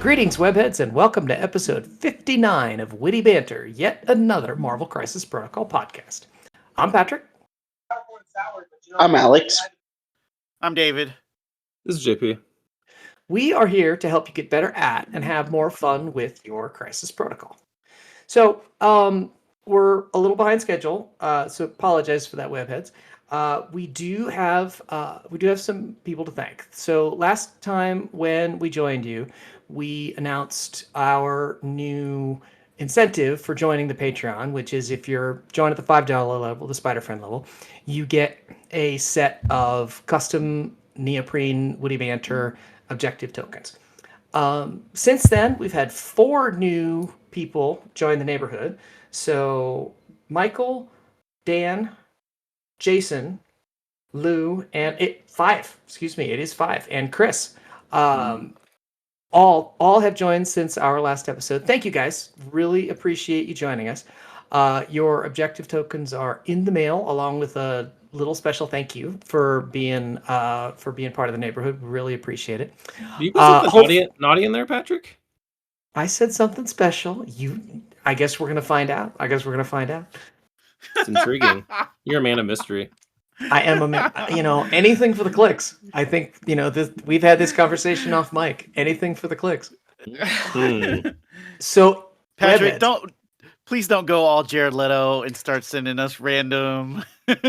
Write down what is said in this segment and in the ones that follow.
Greetings, webheads, and welcome to episode 59 of Witty Banter, yet another Marvel Crisis Protocol podcast. I'm Patrick. I'm Alex. I'm David. This is JP. We are here to help you get better at and have more fun with your Crisis Protocol. So, we're a little behind schedule, so apologize for that, webheads. We do have some people to thank. So last time when we joined you, we announced our new incentive for joining the Patreon, which is if you're joined at the $5 level, the Spider Friend level, you get a set of custom neoprene Witty Banter objective tokens. Since then, we've had 4 new people join the neighborhood. So Michael, Dan, Jason, Lou, and it is 5, and Chris. All have joined since our last episode. Thank you guys. Really appreciate you joining us. Your objective tokens are in the mail, along with a little special thank you for being part of the neighborhood. Really appreciate it. Do you put something naughty in there, Patrick? I said something special. I guess we're gonna find out. It's intriguing. You're a man of mystery. I am a man. Anything for the clicks. I think we've had this conversation off mic. Anything for the clicks. So Patrick, please don't go all Jared Leto and start sending us random used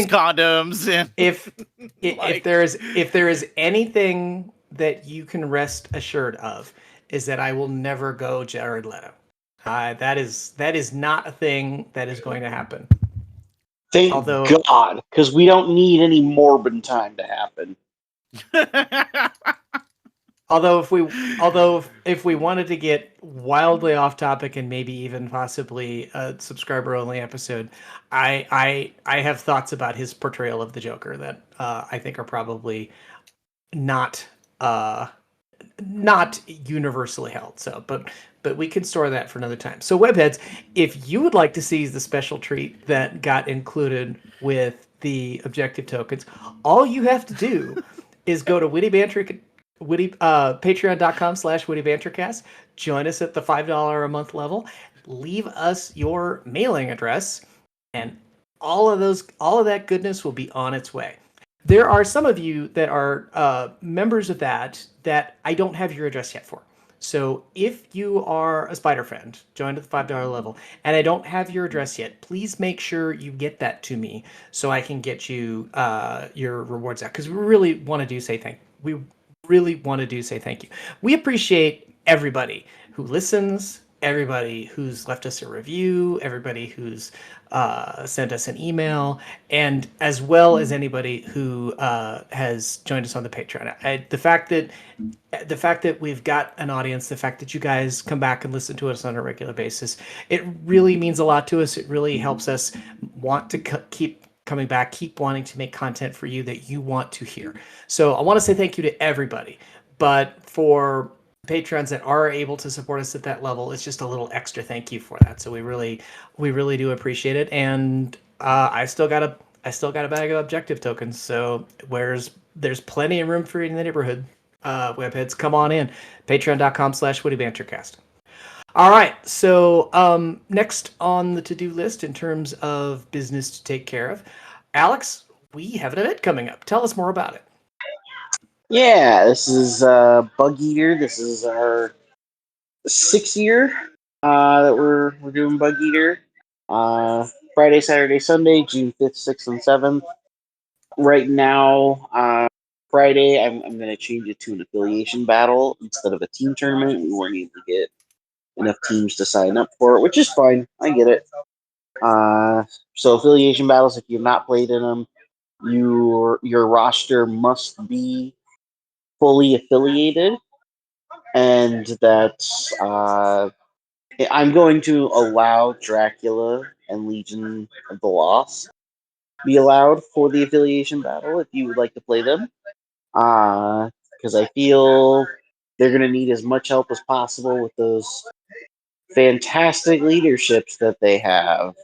condoms. And if there is anything that you can rest assured of, is that I will never go Jared Leto. That is not a thing that is going to happen. Thank God, because we don't need any Morbin time to happen. Although if we wanted to get wildly off topic and maybe even possibly a subscriber only episode, I have thoughts about his portrayal of the Joker that I think are probably not universally held. So, but we can store that for another time. So, webheads, if you would like to see the special treat that got included with the objective tokens, all you have to do is go to patreon.com/wittybantercast. Join us at the $5 a month level. Leave us your mailing address, and all of that goodness will be on its way. There are some of you that are members of that I don't have your address yet for. So if you are a Spider Friend, joined at the $5 level, and I don't have your address yet, please make sure you get that to me so I can get you your rewards out. Because we really want to say thank you. We appreciate everybody who listens, everybody who's left us a review, everybody who's sent us an email, and as well as anybody who has joined us on the Patreon. The fact that we've got an audience, the fact that you guys come back and listen to us on a regular basis, it really means a lot to us. It really helps us want to keep coming back, keep wanting to make content for you that you want to hear. So I want to say thank you to everybody, but for patrons that are able to support us at that level, it's just a little extra thank you for that. So we really do appreciate it. And I still got a bag of objective tokens. So there's plenty of room for you in the neighborhood. Webheads, come on in. Patreon.com/wittybantercast. All right. So next on the to-do list in terms of business to take care of, Alex, we have an event coming up. Tell us more about it. Yeah, this is Bug Eater. This is our 6th year that we're doing Bug Eater. Friday, Saturday, Sunday, June 5th, 6th, and 7th. Right now, Friday, I'm going to change it to an affiliation battle instead of a team tournament. We weren't able to get enough teams to sign up for it, which is fine. I get it. So affiliation battles, if you've not played in them, your roster must be fully affiliated, and that I'm going to allow Dracula and Legion of the Lost be allowed for the affiliation battle if you would like to play them, because I feel they're going to need as much help as possible with those fantastic leaderships that they have.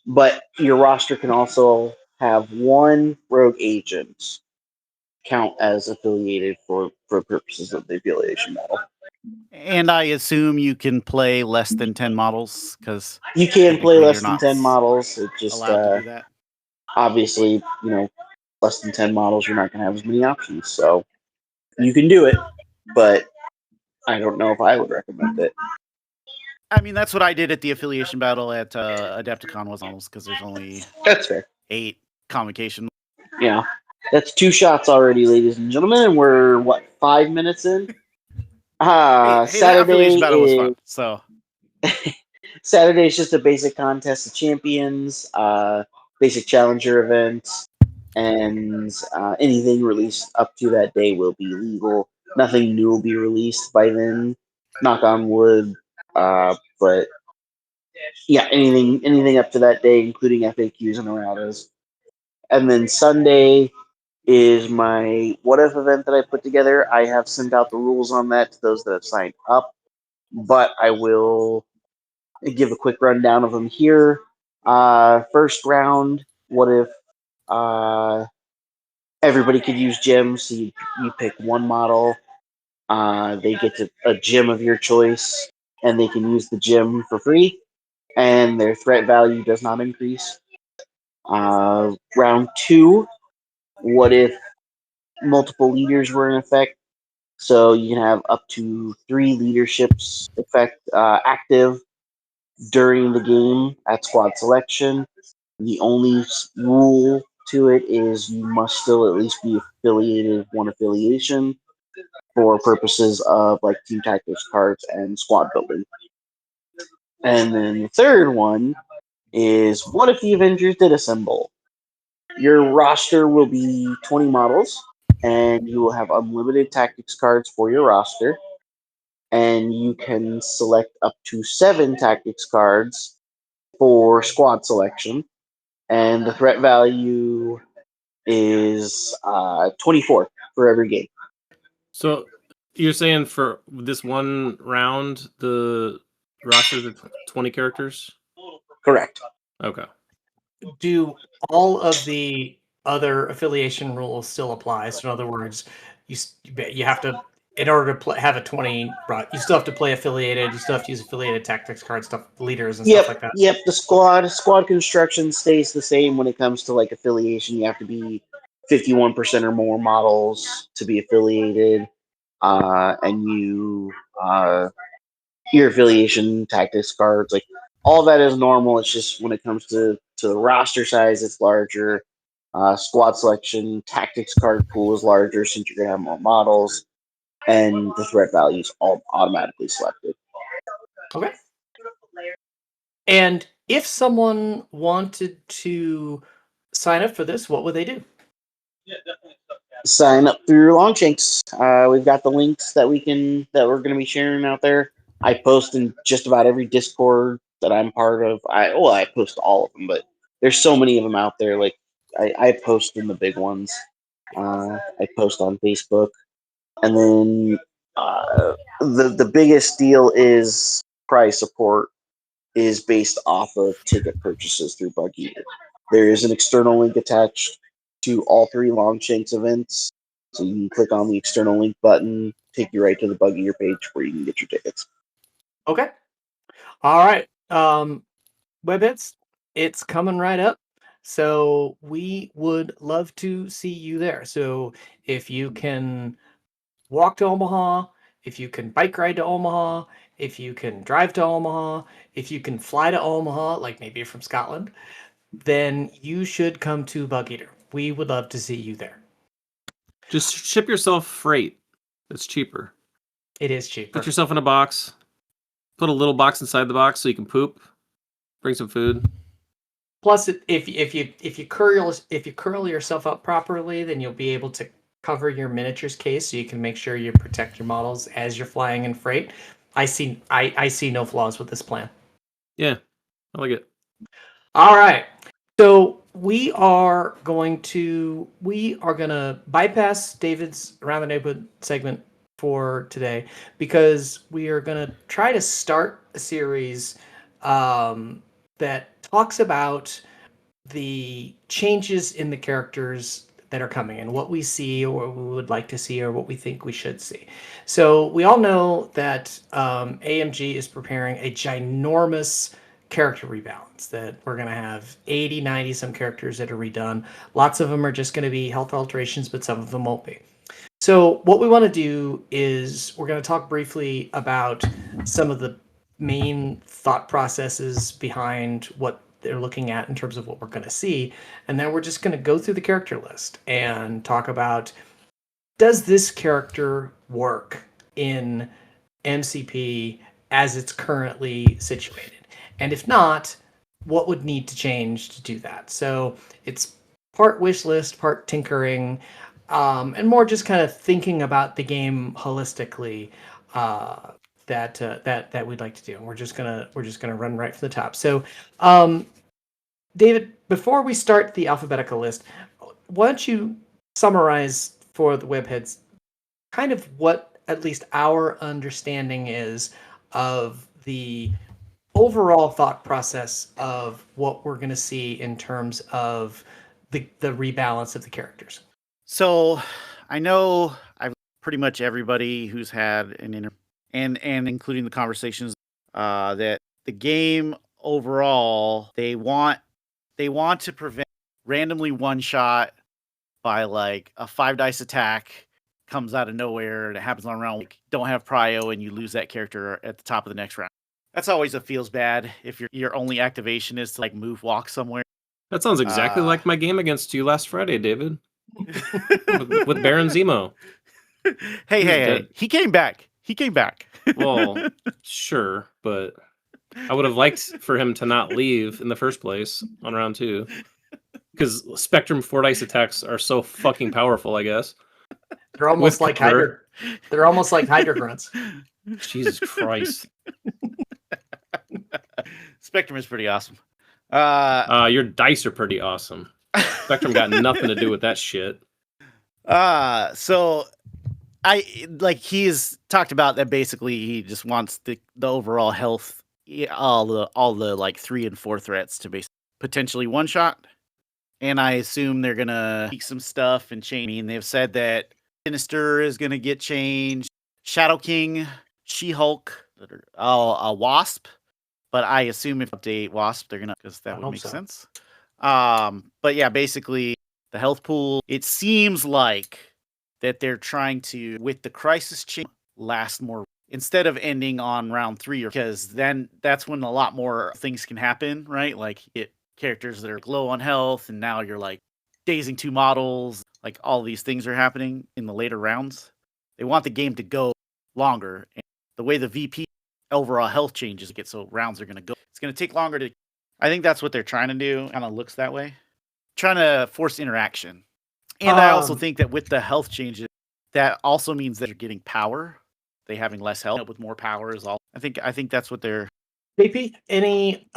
But your roster can also have one rogue agent. count as affiliated for purposes of the affiliation battle. And I assume you can play less than 10 models because You can play technically less you're than not 10 models. It just allowed to do that. obviously, less than 10 models, you're not going to have as many options. So you can do it, but I don't know if I would recommend it. I mean, that's what I did at the affiliation battle at Adepticon was almost because there's only That's fair. 8 convocation. Yeah. That's 2 shots already, ladies and gentlemen, and we're 5 minutes in? Hey, that affiliation Saturday battle was fun. is So Saturday is just a basic contest of champions, basic challenger events, and anything released up to that day will be legal. Nothing new will be released by then. Knock on wood. But yeah, anything up to that day, including FAQs and erratas. And then Sunday is my what if event that I put together. I have sent out the rules on that to those that have signed up, but I will give a quick rundown of them here. First round, what if everybody could use gems? So you pick one model. They get a gem of your choice, and they can use the gem for free, and their threat value does not increase. Round 2, what if multiple leaders were in effect? So you can have up to 3 leaderships active during the game at squad selection. The only rule to it is you must still at least be affiliated with one affiliation for purposes of like team tactics cards and squad building. And then the third one is what if the Avengers did assemble? Your roster will be 20 models, and you will have unlimited tactics cards for your roster. And you can select up to 7 tactics cards for squad selection. And the threat value is 24 for every game. So you're saying for this one round, the rosters are 20 characters? Correct. Okay. Do all of the other affiliation rules still apply? So in other words, you have to, in order to have a 20, you still have to play affiliated. You still have to use affiliated tactics card stuff, leaders and stuff like that. Yep. The squad construction stays the same when it comes to like affiliation. You have to be 51% or more models to be affiliated, and your affiliation tactics cards, like all that is normal. It's just when it comes to the roster size, it's larger. Squad selection tactics card pool is larger since you're gonna have more models, and the threat value is all automatically selected. Okay. And if someone wanted to sign up for this, what would they do? Sign up through Longshanks. We've got the links that we're going to be sharing out there. I post in just about every Discord that I'm part of. I post all of them, but there's so many of them out there. Like I post in the big ones. I post on Facebook, and then the biggest deal is prize support is based off of ticket purchases through Bug Eater. There is an external link attached to all 3 Longshanks events. So you can click on the external link button, take you right to the Bug Eater page where you can get your tickets. Okay. All right. Webhits, it's coming right up. So we would love to see you there. So if you can walk to Omaha, if you can bike ride to Omaha, if you can drive to Omaha, if you can fly to Omaha, like maybe you're from Scotland, then you should come to Bug Eater. We would love to see you there. Just ship yourself freight. It's cheaper. It is cheaper. Put yourself in a box. Put a little box inside the box so you can poop. Bring some food. Plus, if you curl yourself up properly, then you'll be able to cover your miniatures case, so you can make sure you protect your models as you're flying in freight. I see no flaws with this plan. Yeah, I like it. All right, so we are gonna bypass David's Around the Neighborhood segment for today because we are gonna try to start a series that talks about the changes in the characters that are coming in, what we see or what we would like to see or what we think we should see. So we all know that AMG is preparing a ginormous character rebalance, that we're going to have 80, 90 some characters that are redone. Lots of them are just going to be health alterations, but some of them won't be. So what we want to do is we're going to talk briefly about some of the main thought processes behind what they're looking at in terms of what we're going to see. And then we're just going to go through the character list and talk about, does this character work in MCP as it's currently situated? And if not, what would need to change to do that? So it's part wish list, part tinkering, and more just kind of thinking about the game holistically. That we'd like to do. And we're just gonna run right from the top. So, David, before we start the alphabetical list, why don't you summarize for the webheads kind of what at least our understanding is of the overall thought process of what we're going to see in terms of the rebalance of the characters. So I know I've pretty much everybody who's had an and including the conversations that the game overall they want to prevent randomly one shot by like a 5 dice attack comes out of nowhere and it happens on a round, like don't have prio and you lose that character at the top of the next round. That's always feels bad if your only activation is to like move walk somewhere. That sounds exactly like my game against you last Friday, David. with Baron Zemo. Hey, he came back. Well, sure, but I would have liked for him to not leave in the first place on round 2. Because Spectrum 4 dice attacks are so fucking powerful, I guess. They're almost like They're almost like Hydra grunts. Jesus Christ. Spectrum is pretty awesome. Your dice are pretty awesome. Spectrum got nothing to do with that shit. So he's talked about that basically he just wants the overall health, all the like 3 and 4 threats to be potentially one shot. And I assume they're gonna tweak some stuff and change. I mean, they've said that Sinister is gonna get changed, Shadow King, She-Hulk, a Wasp. But I assume if update Wasp, they're gonna, because that would make sense. But yeah, basically the health pool. It seems like that they're trying to, with the crisis change, last more instead of ending on round 3, because then that's when a lot more things can happen, right? Like characters that are low on health, and now you're like dazing 2 models. Like all these things are happening in the later rounds. They want the game to go longer, and the way the VP overall health changes, so rounds are going to go. It's going to take longer to. I think that's what they're trying to do. Kind of looks that way, trying to force interaction. And I also think that with the health changes, that also means that you're getting power. They having less health with more power is all. I think that's what they're. JP, any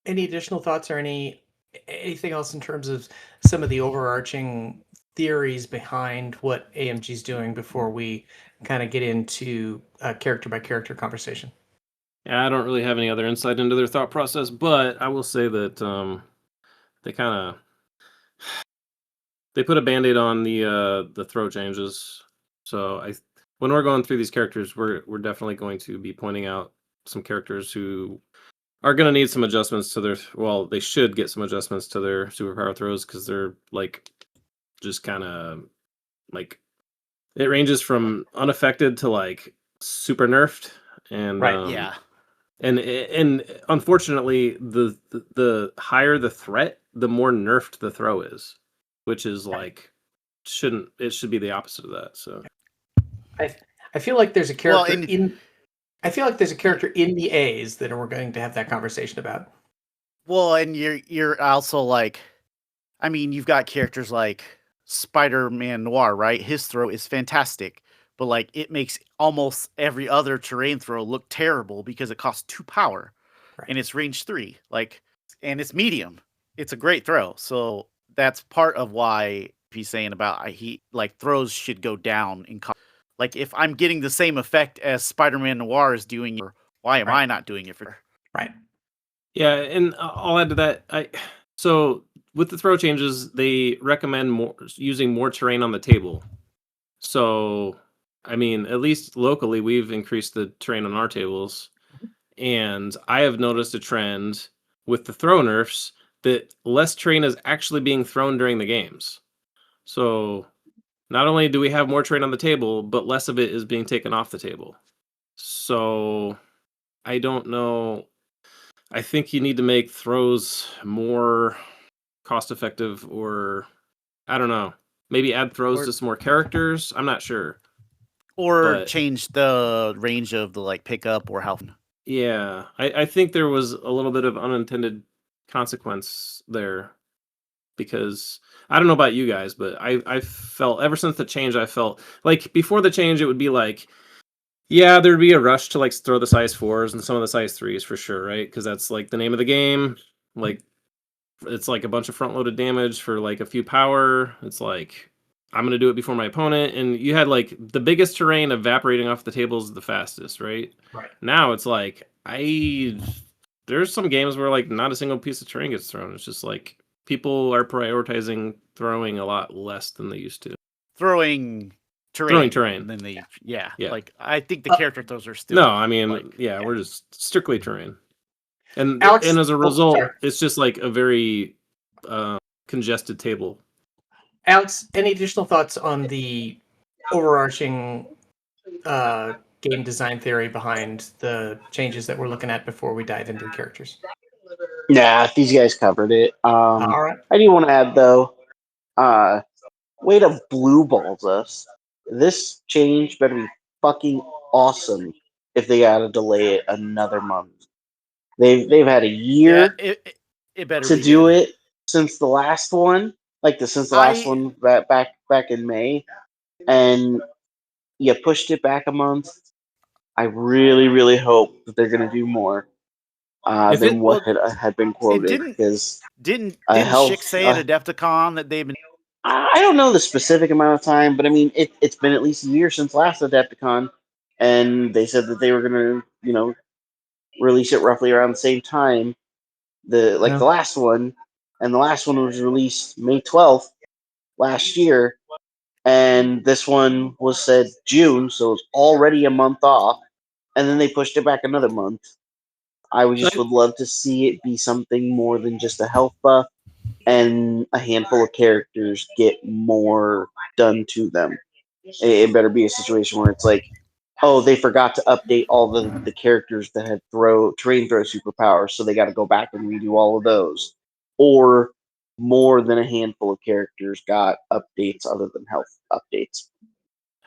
additional thoughts or anything else in terms of some of the overarching theories behind what AMG's doing before we kind of get into a character by character conversation? Yeah, I don't really have any other insight into their thought process, but I will say that they put a Band-Aid on the throw changes. So when we're going through these characters, we're definitely going to be pointing out some characters who are going to need some adjustments to their. Well, they should get some adjustments to their superpower throws because they're like just kind of like it ranges from unaffected to like super nerfed, and right, yeah. And unfortunately, the higher the threat, the more nerfed the throw is, which is like it should be the opposite of that. So I feel like there's a character I feel like there's a character in the A's that we're going to have that conversation about. Well, and you're also like, I mean, you've got characters like Spider-Man Noir, right? His throw is fantastic, but like it makes almost every other terrain throw look terrible because it costs 2 power, right. And it's range 3, like, and it's medium. It's a great throw, so that's part of why he's saying about throws should go down in cost. Like if I'm getting the same effect as Spider-Man Noir is doing, why am I not doing it for? Right. Yeah, and I'll add to that. So with the throw changes, they recommend using more terrain on the table. So, I mean, at least locally, we've increased the terrain on our tables, and I have noticed a trend with the throw nerfs that less terrain is actually being thrown during the games. So, not only do we have more terrain on the table, but less of it is being taken off the table. So, I don't know. I think you need to make throws more cost effective, or I don't know. Maybe add throws Or- to some more characters. I'm not sure. Or But- change the range of the like pickup or how. Yeah, I think there was a little bit of unintended consequence there, because I don't know about you guys, but I felt ever since the change, I felt like before the change, it would be like, yeah, there'd be a rush to like throw the size 4s and some of the size 3s for sure, right? Because that's like the name of the game. Like, it's like a bunch of front loaded damage for like a few power. It's like, I'm going to do it before my opponent. And you had like the biggest terrain evaporating off the tables the fastest, right? Right. Now it's like, there's some games where like not a single piece of terrain gets thrown. It's just like people are prioritizing throwing a lot less than they used to. Throwing terrain. Throwing terrain. Then they, yeah. Yeah. Like, I think the character throws are still. No, I mean, like, yeah, we're just strictly terrain. And Alex- and as a oh, result, sorry. it's just like a very congested table. Alex, any additional thoughts on the overarching game design theory behind the changes that we're looking at before we dive into the characters? Nah, these guys covered it. All right. I do want to add though, way to blue balls us. This change better be fucking awesome if they gotta delay it another month. They've had a year yeah, it better to be do good. it since the last one, since the last one back in May, and you pushed it back a month. I really, really hope that they're gonna do more If than it- what had been quoted. didn't- Because Didn't health- Schick say at Adepticon that they've been? I don't know the specific amount of time, but I mean, it's been at least a year since last Adepticon, and they said that they were gonna, release it roughly around the same time, the last one, and the last one was released May 12th last year, and this one was said June, so it's already a month off, and then they pushed it back another month. I would love to see it be something more than just a health buff, and a handful of characters get more done to them. It better be a situation where it's like, oh, they forgot to update all the characters that had terrain throw superpowers, so they got to go back and redo all of those. Or more than a handful of characters got updates other than health updates.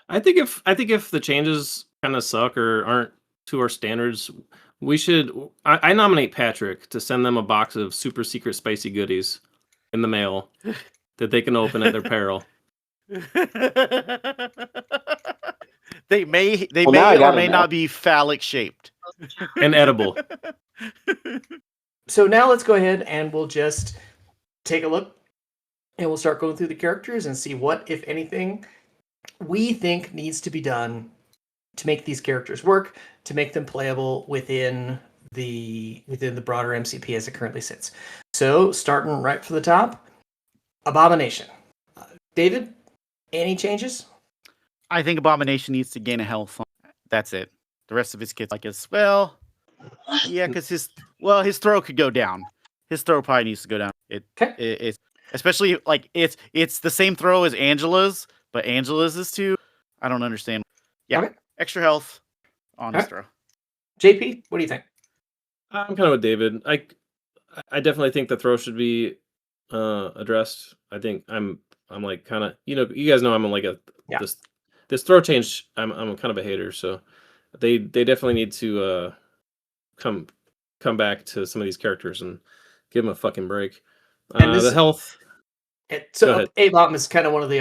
I think if the changes kind of suck or aren't to our standards, we should. I nominate Patrick to send them a box of super secret spicy goodies in the mail that they can open at their peril. They may Well, now I or gotta may know. not be phallic shaped And edible. So now let's go ahead and we'll just take a look and we'll start going through the characters and see what, if anything, we think needs to be done to make these characters work, to make them playable within the broader MCP as it currently sits. So starting right from the top, Abomination. David, any changes? I think Abomination needs to gain a health. That's it. The rest of his kits, I guess. Well, yeah, because his throw could go down. His throw probably needs to go down. It's especially like it's the same throw as Angela's, but Angela's is too. I don't understand. Yeah, Okay. Extra health on his throw. JP, what do you think? I'm kind of with David. I definitely think the throw should be addressed. I think I'm like kind of, you guys know I'm like this throw change. I'm kind of a hater, so they definitely need to come back to some of these characters and give them a fucking break. The health. So A-bomb is kind of one of the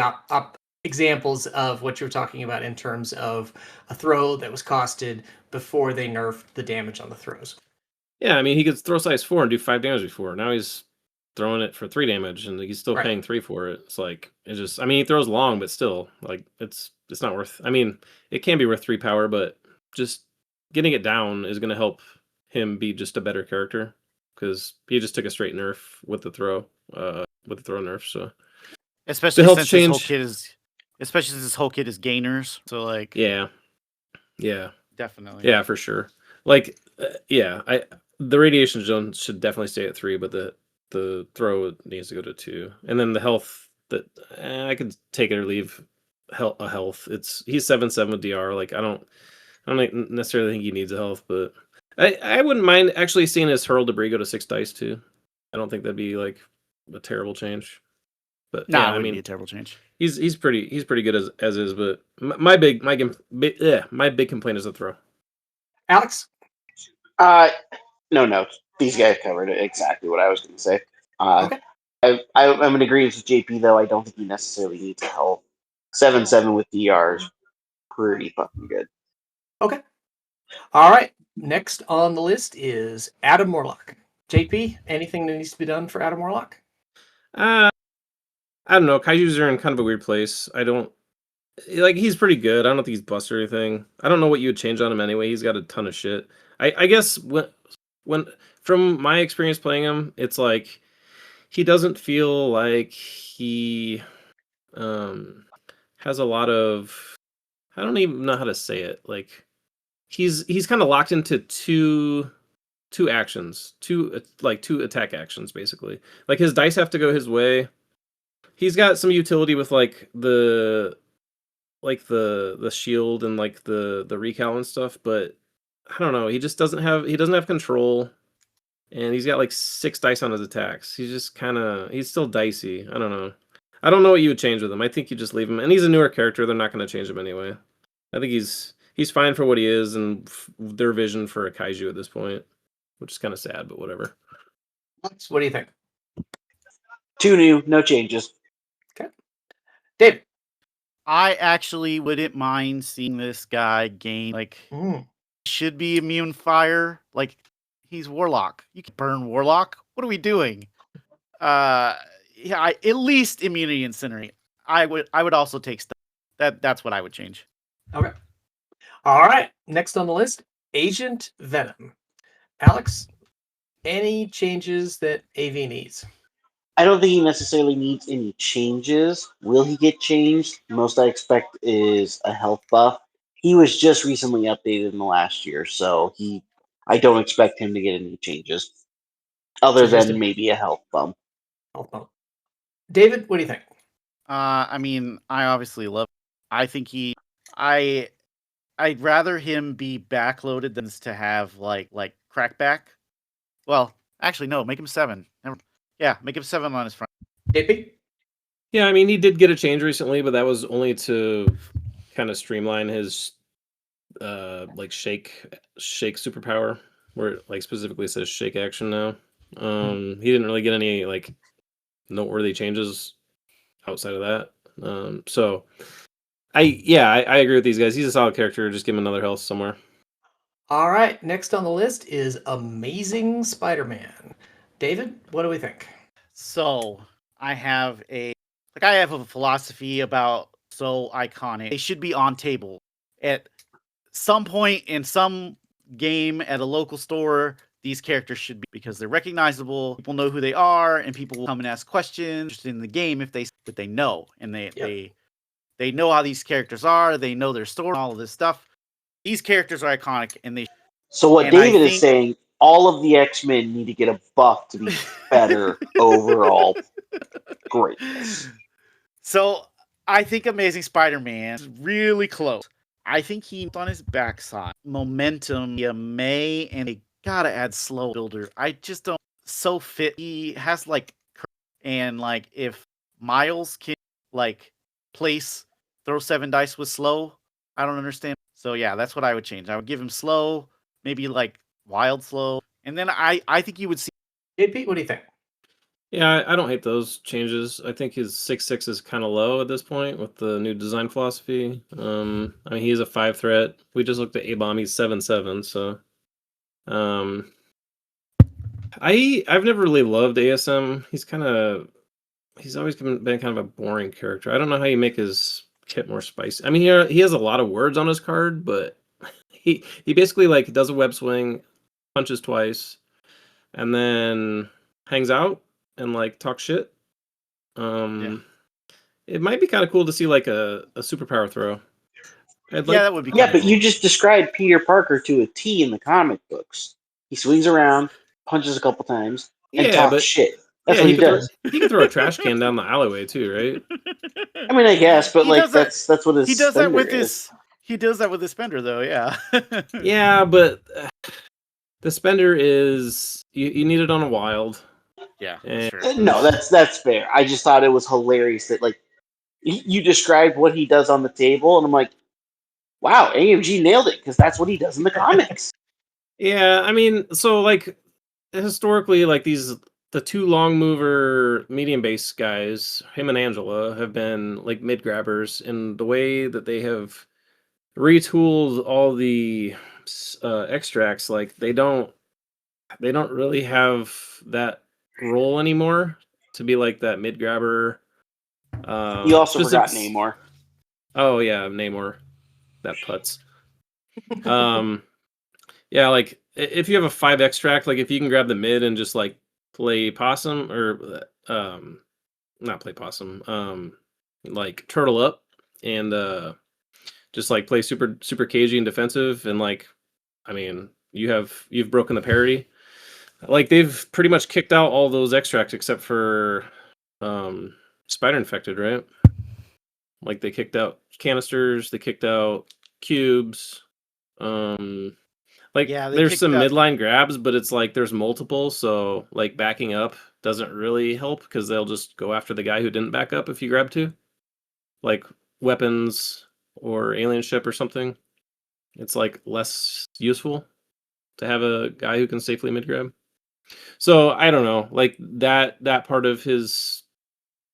examples of what you're talking about in terms of a throw that was costed before they nerfed the damage on the throws. Yeah, I mean, he could throw size 4 and do 5 damage before. Now he's throwing it for 3 damage, and he's still paying 3 for it. It's like, I mean, he throws long, but still, like, it's not worth. I mean, it can be worth 3 power, but just getting it down is going to help him be just a better character, because he just took a straight nerf with the throw. with the throw nerf. So Especially health since this whole change- kit is, especially since this whole kit is gainers. So like, yeah, definitely. yeah, for sure. Like, the radiation zone should definitely stay at 3, but the throw needs to go to 2, and then the health that I could take it or leave. Health. He's 7/7 with DR. Like I don't necessarily think he needs a health, but I wouldn't mind actually seeing his hurl debris go to 6 dice too. I don't think that'd be like a terrible change. But Nah, yeah, it I wouldn't mean, be a terrible change. he's pretty good as is. But my big complaint is the throw. Alex? No. These guys covered it exactly what I was going to say. Okay. I'm in agreement with JP though. I don't think he necessarily needs a help. 7/7 with DR is pretty fucking good. Okay. All right. Next on the list is Adam Warlock. JP, anything that needs to be done for Adam Warlock? I don't know. Kaijus are in kind of a weird place. I don't like. He's pretty good. I don't think he's bust or anything. I don't know what you would change on him anyway. He's got a ton of shit. I guess when from my experience playing him, it's like he doesn't feel like he has a lot of. I don't even know how to say it. Like he's kind of locked into two actions, two attack actions basically. Like his dice have to go his way. He's got some utility with like the shield and like the recal and stuff, but I don't know. He just doesn't have control, and he's got like 6 dice on his attacks. He's still dicey. I don't know. I don't know what you would change with him. I think you just leave him, and he's a newer character. They're not going to change him anyway. I think he's fine for what he is and their vision for a kaiju at this point, which is kind of sad, but whatever. Alex, what do you think? 2 new, no changes. Okay. David? I actually wouldn't mind seeing this guy gain, like, should be immune fire. Like, he's Warlock. You can burn Warlock. What are we doing? At least immunity incinerate. I would also take stuff. That's what I would change. Okay. All right. Next on the list, Agent Venom. Alex, any changes that AV needs? I don't think he necessarily needs any changes. Will he get changed? Most I expect is a health buff. He was just recently updated in the last year, so I don't expect him to get any changes, other So just than maybe a health bump. Health bump. David, what do you think? I mean, I obviously love. I think I'd rather him be backloaded than to have like crackback. Well, actually, no. Make him 7. Make him 7 on his front. JP? Yeah, I mean, he did get a change recently, but that was only to kind of streamline his like shake superpower, where it like specifically says shake action now. He didn't really get any like noteworthy changes outside of that. So I agree with these guys. He's a solid character. Just give him another health somewhere. All right. Next on the list is Amazing Spider-Man. David, what do we think? So I have a philosophy about so iconic. They should be on table at some point in some game at a local store. These characters should be, because they're recognizable. People know who they are, and people will come and ask questions in the game if they know, and they know how these characters are. They know their story, all of this stuff. These characters are iconic, and So what David is saying, all of the X-Men need to get a buff to be better overall greatness. So I think Amazing Spider-Man is really close. I think he's on his backside. Momentum, May, and they gotta add slow builder. I just don't so fit. He has like, and like if Miles can like throw 7 dice with slow, I don't understand. So yeah, that's what I would change. I would give him slow, maybe like wild slow, and then I think you would see. JP, what do you think? Yeah, I don't hate those changes. I think his 6/6 is kind of low at this point with the new design philosophy. I mean, he's a 5 threat. We just looked at A-Bomb. He's 7/7. So, I've never really loved ASM. He's always been kind of a boring character. I don't know how you make his kit more spicy. I mean, he has a lot of words on his card, but he basically like does a web swing, punches twice, and then hangs out and like talk shit. It might be kind of cool to see like a superpower throw. That would be Yeah, kinda but cool. you just described Peter Parker to a T in the comic books. He swings around, punches a couple times, and Yeah, talks but shit. That's yeah, what he does. he can throw a trash can down the alleyway too, right? I mean, I guess, but He like does that. that's what his He does that spender with is. He does that with his spender, though. Yeah. Yeah, but the spender is you need it on a wild. Yeah. And That's fair. No, that's fair. I just thought it was hilarious that like you described what he does on the table, and I'm like, wow, AMG nailed it because that's what he does in the comics. yeah, I mean, so like historically, like the two long mover medium base guys, him and Angela, have been like mid grabbers, and the way that they have retooled all the extracts, like they don't really have that role anymore to be like that mid grabber. You also Specific. forgot Namor. Oh yeah, Namor, that putz. Yeah, like if you have a 5 extract, like if you can grab the mid and just like play possum or not play possum, like turtle up and just like play super cagey and defensive, and like I mean, you've broken the parity. Like they've pretty much kicked out all those extracts except for spider infected, right? Like they kicked out canisters, they kicked out cubes. Like Yeah, they there's kicked some out- midline grabs, but it's like there's multiple, so like backing up doesn't really help because they'll just go after the guy who didn't back up if you grab two. Like weapons or alien ship or something. It's like less useful to have a guy who can safely mid grab. So I don't know. Like that part of his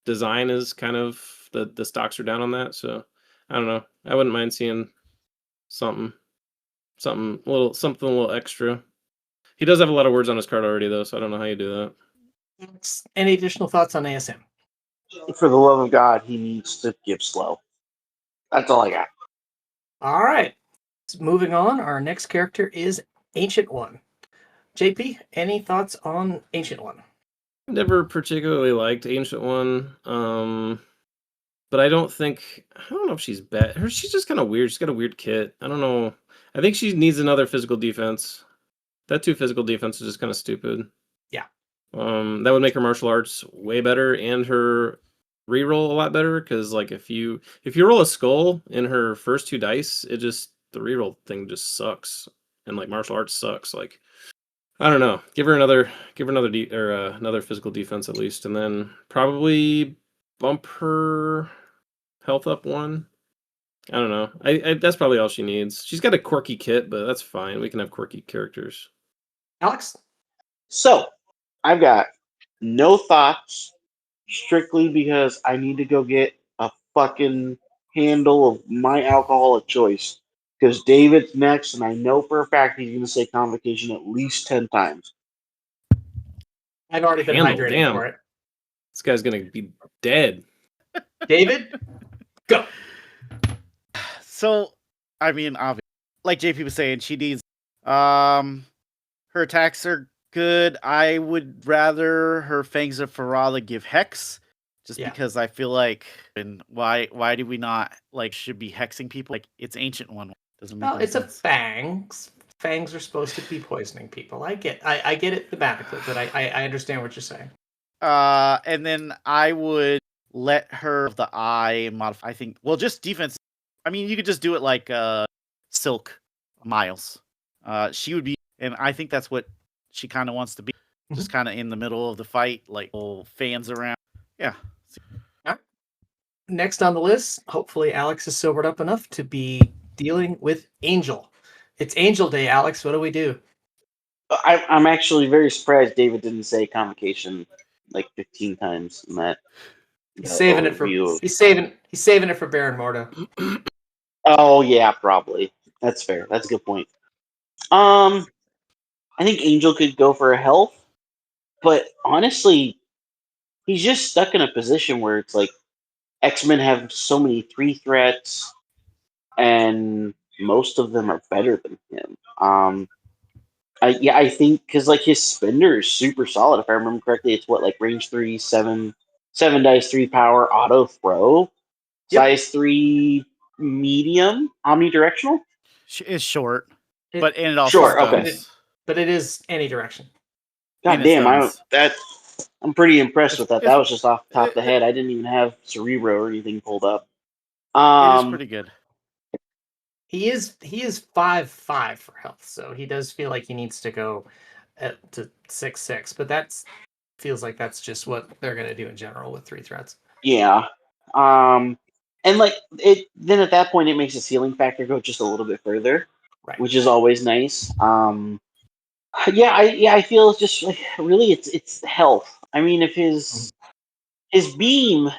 design is kind of the stocks are down on that. So I don't know. I wouldn't mind seeing something a little extra. He does have a lot of words on his card already though, so I don't know how you do that. Any additional thoughts on ASM? For the love of God, he needs to give slow. That's all I got. All right. Moving on, our next character is Ancient One. JP, any thoughts on Ancient One? Never particularly liked Ancient One. But I don't know if she's bad. She's just kind of weird. She's got a weird kit. I don't know. I think she needs another physical defense. That 2 physical defense is just kind of stupid. Yeah. That would make her martial arts way better and her reroll a lot better because like if you roll a skull in her first 2 dice, the reroll thing just sucks, and like martial arts sucks. Like I don't know. Give her another another physical defense at least, and then probably bump her health up 1. I don't know. I that's probably all she needs. She's got a quirky kit, but that's fine. We can have quirky characters. Alex? So, I've got no thoughts, strictly because I need to go get a fucking handle of my alcohol of choice. Because David's next, and I know for a fact he's going to say convocation at least 10 times. I've already been Handle, hydrating damn. for it. This guy's gonna be dead. David, go. So, I mean, obviously, like JP was saying, she needs. Her attacks are good. I would rather her Fangs of Farala give Hex, just because I feel like, and why do we not should be hexing people? Like it's Ancient One. Doesn't make Well, any it's sense. a fangs. Fangs are supposed to be poisoning people. I get it thematically, but I understand what you're saying. And then I would let her the eye modify. I think just defense. I mean, you could just do it like Silk Miles. She would be, and I think that's what she kind of wants to be, just kind of in the middle of the fight, like fans around. Yeah. Next on the list, hopefully Alex is sobered up enough to be dealing with Angel. It's Angel Day, Alex. What do we do? I'm actually very surprised David didn't say convocation like 15 times in that. He's saving it for he's saving it for Baron Mordo. Oh yeah, probably. That's fair. That's a good point. I think Angel could go for a health, but honestly, he's just stuck in a position where it's like X-Men have so many 3 threats, and most of them are better than him. I think because like his spender is super solid. If I remember correctly, it's what, like range 3, 7, 7 dice, 3 power, auto throw. Yep. Size 3 medium, omnidirectional. It's short, It- and it also Sure, okay. stuns. But it is any direction. God And it damn, stuns. I'm pretty impressed with that. That It's- was just off the top of the it- head. I didn't even have Cerebro or anything pulled up. It is pretty good. He is 5'5" for health, so he does feel like he needs to go to 6'6", but that's feels like that's just what they're gonna do in general with 3 threats. Yeah. And like it then at that point it makes the ceiling factor go just a little bit further, Right. which is always nice. I feel it's just like really it's health. I mean, if his beam,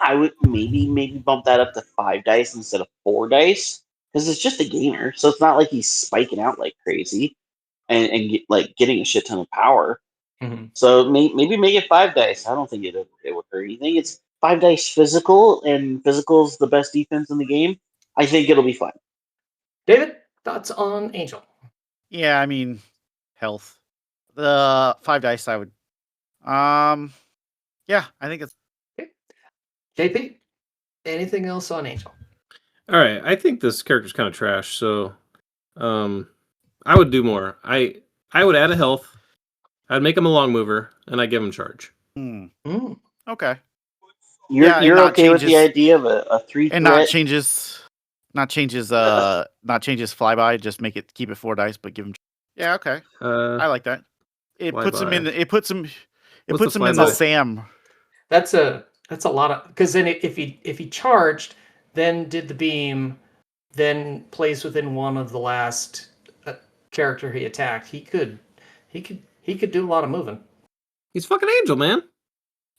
I would maybe bump that up to 5 dice instead of 4 dice because it's just a gainer, so it's not like he's spiking out like crazy and getting a shit ton of power. Mhm. So maybe make it 5 dice. I don't think it would hurt anything. It's 5 dice physical, and physical's the best defense in the game. I think it'll be fine. David, thoughts on Angel? Yeah, I mean, health. The 5 dice, I would. Yeah, I think it's. JP, anything else on Angel? All right, I think this character's kind of trash, so I would do more. I would add a health. I'd make him a long mover, and I'd give him charge. Okay. You're okay with the idea of a 3 and threat? not changes flyby. Just keep it 4 dice, but give him. Yeah, okay. I like that. It puts him in. It puts him. It What's puts the him in the flyby? Sam. That's a lot of, because then if he charged, then did the beam, then plays within one of the last character he attacked, he could do a lot of moving. He's fucking Angel, man.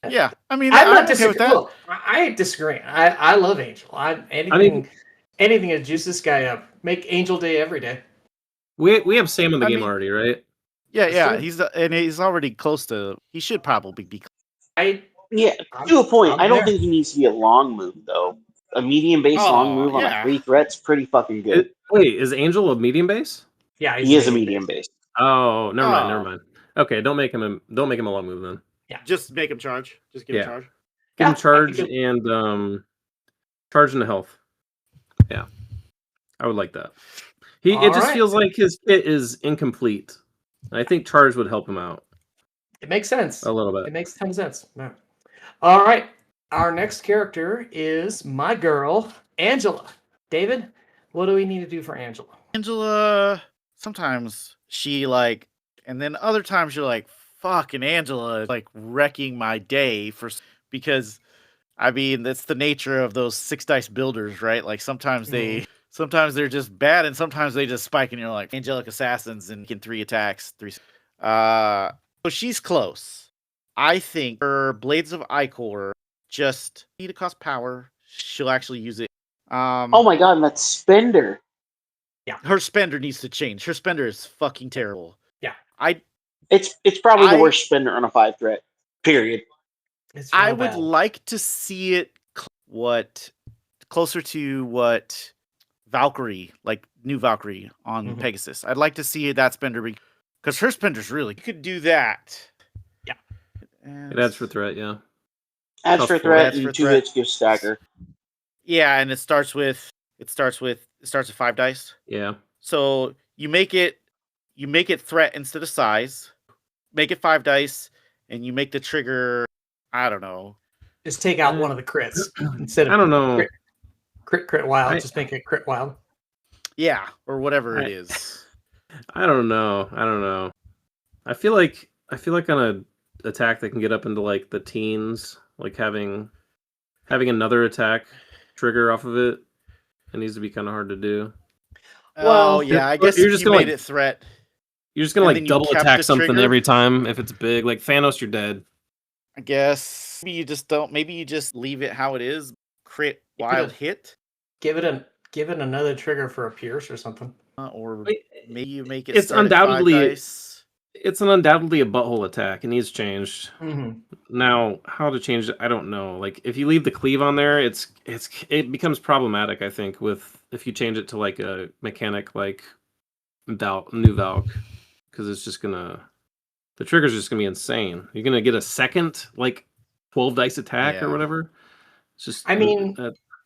Yeah, I mean, I'm not okay with disagreeing. that. Look, I disagree. I love Angel. Anything to juice this guy up. Make Angel Day every day. We have Sam in the I game mean- already, right? Yeah. Sure. He's already close to. He should probably be. Yeah, to a point. I'm I don't there. think he needs to be a long move though. A medium base long move on a 3 threat's pretty fucking good. Wait, is Angel a medium base? Yeah, He is a medium base. Oh, never mind. Okay, don't make him a long move then. Just make him charge. Just give him charge. Give him I charge think and charge into health. Yeah, I would like that. It just feels like his kit is incomplete. I think charge would help him out. It makes sense. A little bit. It makes a ton of sense. Yeah. All right. Our next character is my girl, Angela. David, what do we need to do for Angela? Angela, sometimes she and then other times you're like, fucking Angela is wrecking my day because I mean, that's the nature of those 6 dice builders, right? Like sometimes they're just bad and sometimes they just spike and you're like angelic assassins and can 3 attacks, 3. So she's close. I think her Blades of Icor just need to cost power. She'll actually use it. Oh my god, and that spender. Her spender needs to change. Her spender is fucking terrible. Yeah. It's probably the worst spender on a 5 threat. Period. I would like to see it closer to what Valkyrie, like new Valkyrie on Pegasus. I'd like to see that spender because her spender's really you could do that. Yeah. It adds for threat, yeah. Adds for threat and 2 hits gives stagger. Yeah, and it starts with 5 dice. Yeah. So you make it threat instead of size. Make it 5 dice, and you make the trigger. I don't know. Just take out one of the crits instead of. I don't know. Crit wild. Just make it crit wild. Yeah, or whatever it is. I don't know. I feel like on a attack that can get up into like the teens, like having another attack trigger off of it needs to be kind of hard to do. Well, yeah, I guess you're if just you gonna made it threat. You're just gonna double attack something trigger? every time if it's big. Like Thanos, you're dead. I guess maybe you just don't. Maybe you just leave it how it is. Crit wild hit. Give it another trigger for a pierce or something. Or maybe you make it. It's start at 5 dice. It's undoubtedly a butthole attack. It needs changed. Mm-hmm. Now, how to change it, I don't know. Like if you leave the cleave on there, it becomes problematic. I think if you change it to like a mechanic like new Valk, because it's just the trigger's just gonna be insane. You're gonna get a second like 12 dice attack or Yeah. whatever. It's just. I mean,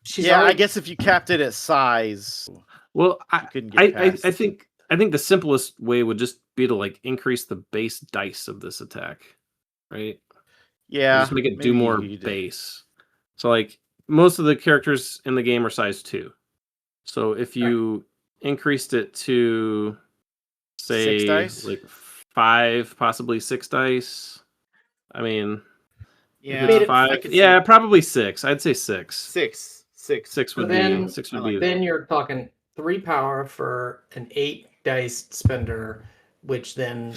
she's I already. guess if you capped it at size, Well, you couldn't get past. I think the simplest way would just be to like increase the base dice of this attack, right? Yeah, Just make it do maybe more you did. base. So like most of the characters in the game are size 2. So if you increased it to say 6 dice? like 5, possibly 6 dice. I mean, Yeah, if it's I 5, could yeah, see probably 6. I'd say 6. 6. 6 So would then- be 6 I would like be. Then you're talking 3 power for an 8 dice spender, which then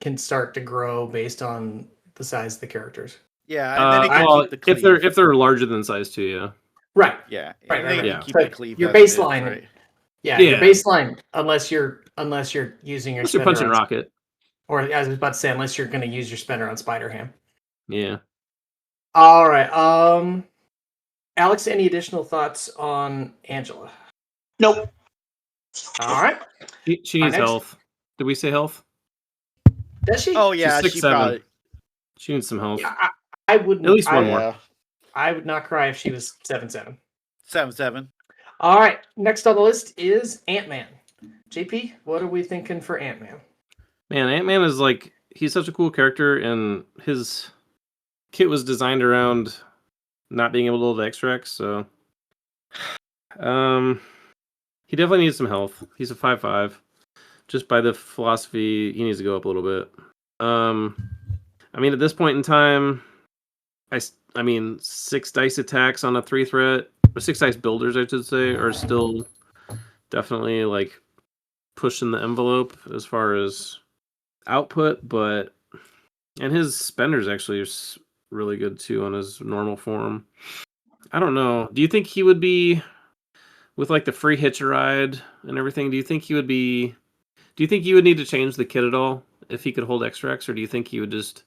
can start to grow based on the size of the characters. Yeah, and then it can well, keep the cleave. if they're larger than size 2, yeah. Right. Yeah, Right, and right, then right. you Yeah. can keep So the cleave. your as it is, baseline- right? Yeah, your Yeah. baseline, unless you're using your Unless you're spender punching on, rocket. or as I was about to say, unless you're going to use your spender on Spider Ham. Yeah. All right. Alex, any additional thoughts on Angela? Nope. All right. She Our needs next- health. Did we say health? Does she? Oh yeah, She's she 6'7". probably. She needs some health. Yeah, I wouldn't. At least one I, more. Yeah, I would not cry if she was 7'7". 7/7. All right. Next on the list is Ant-Man. JP, what are we thinking for Ant-Man? Man, Ant-Man is like, he's such a cool character, and his kit was designed around not being able to hold extracts, so he definitely needs some health. He's a 5/5. Just by the philosophy, he needs to go up a little bit. I mean, at this point in time, I mean, 6 dice attacks on a 3 threat, or 6 dice builders, I should say, are still definitely like pushing the envelope as far as output, and his spenders actually are really good too on his normal form. I don't know. Do you think he would be with like the free hitch ride and everything? Do you think you would need to change the kit at all if he could hold extracts, or do you think he would just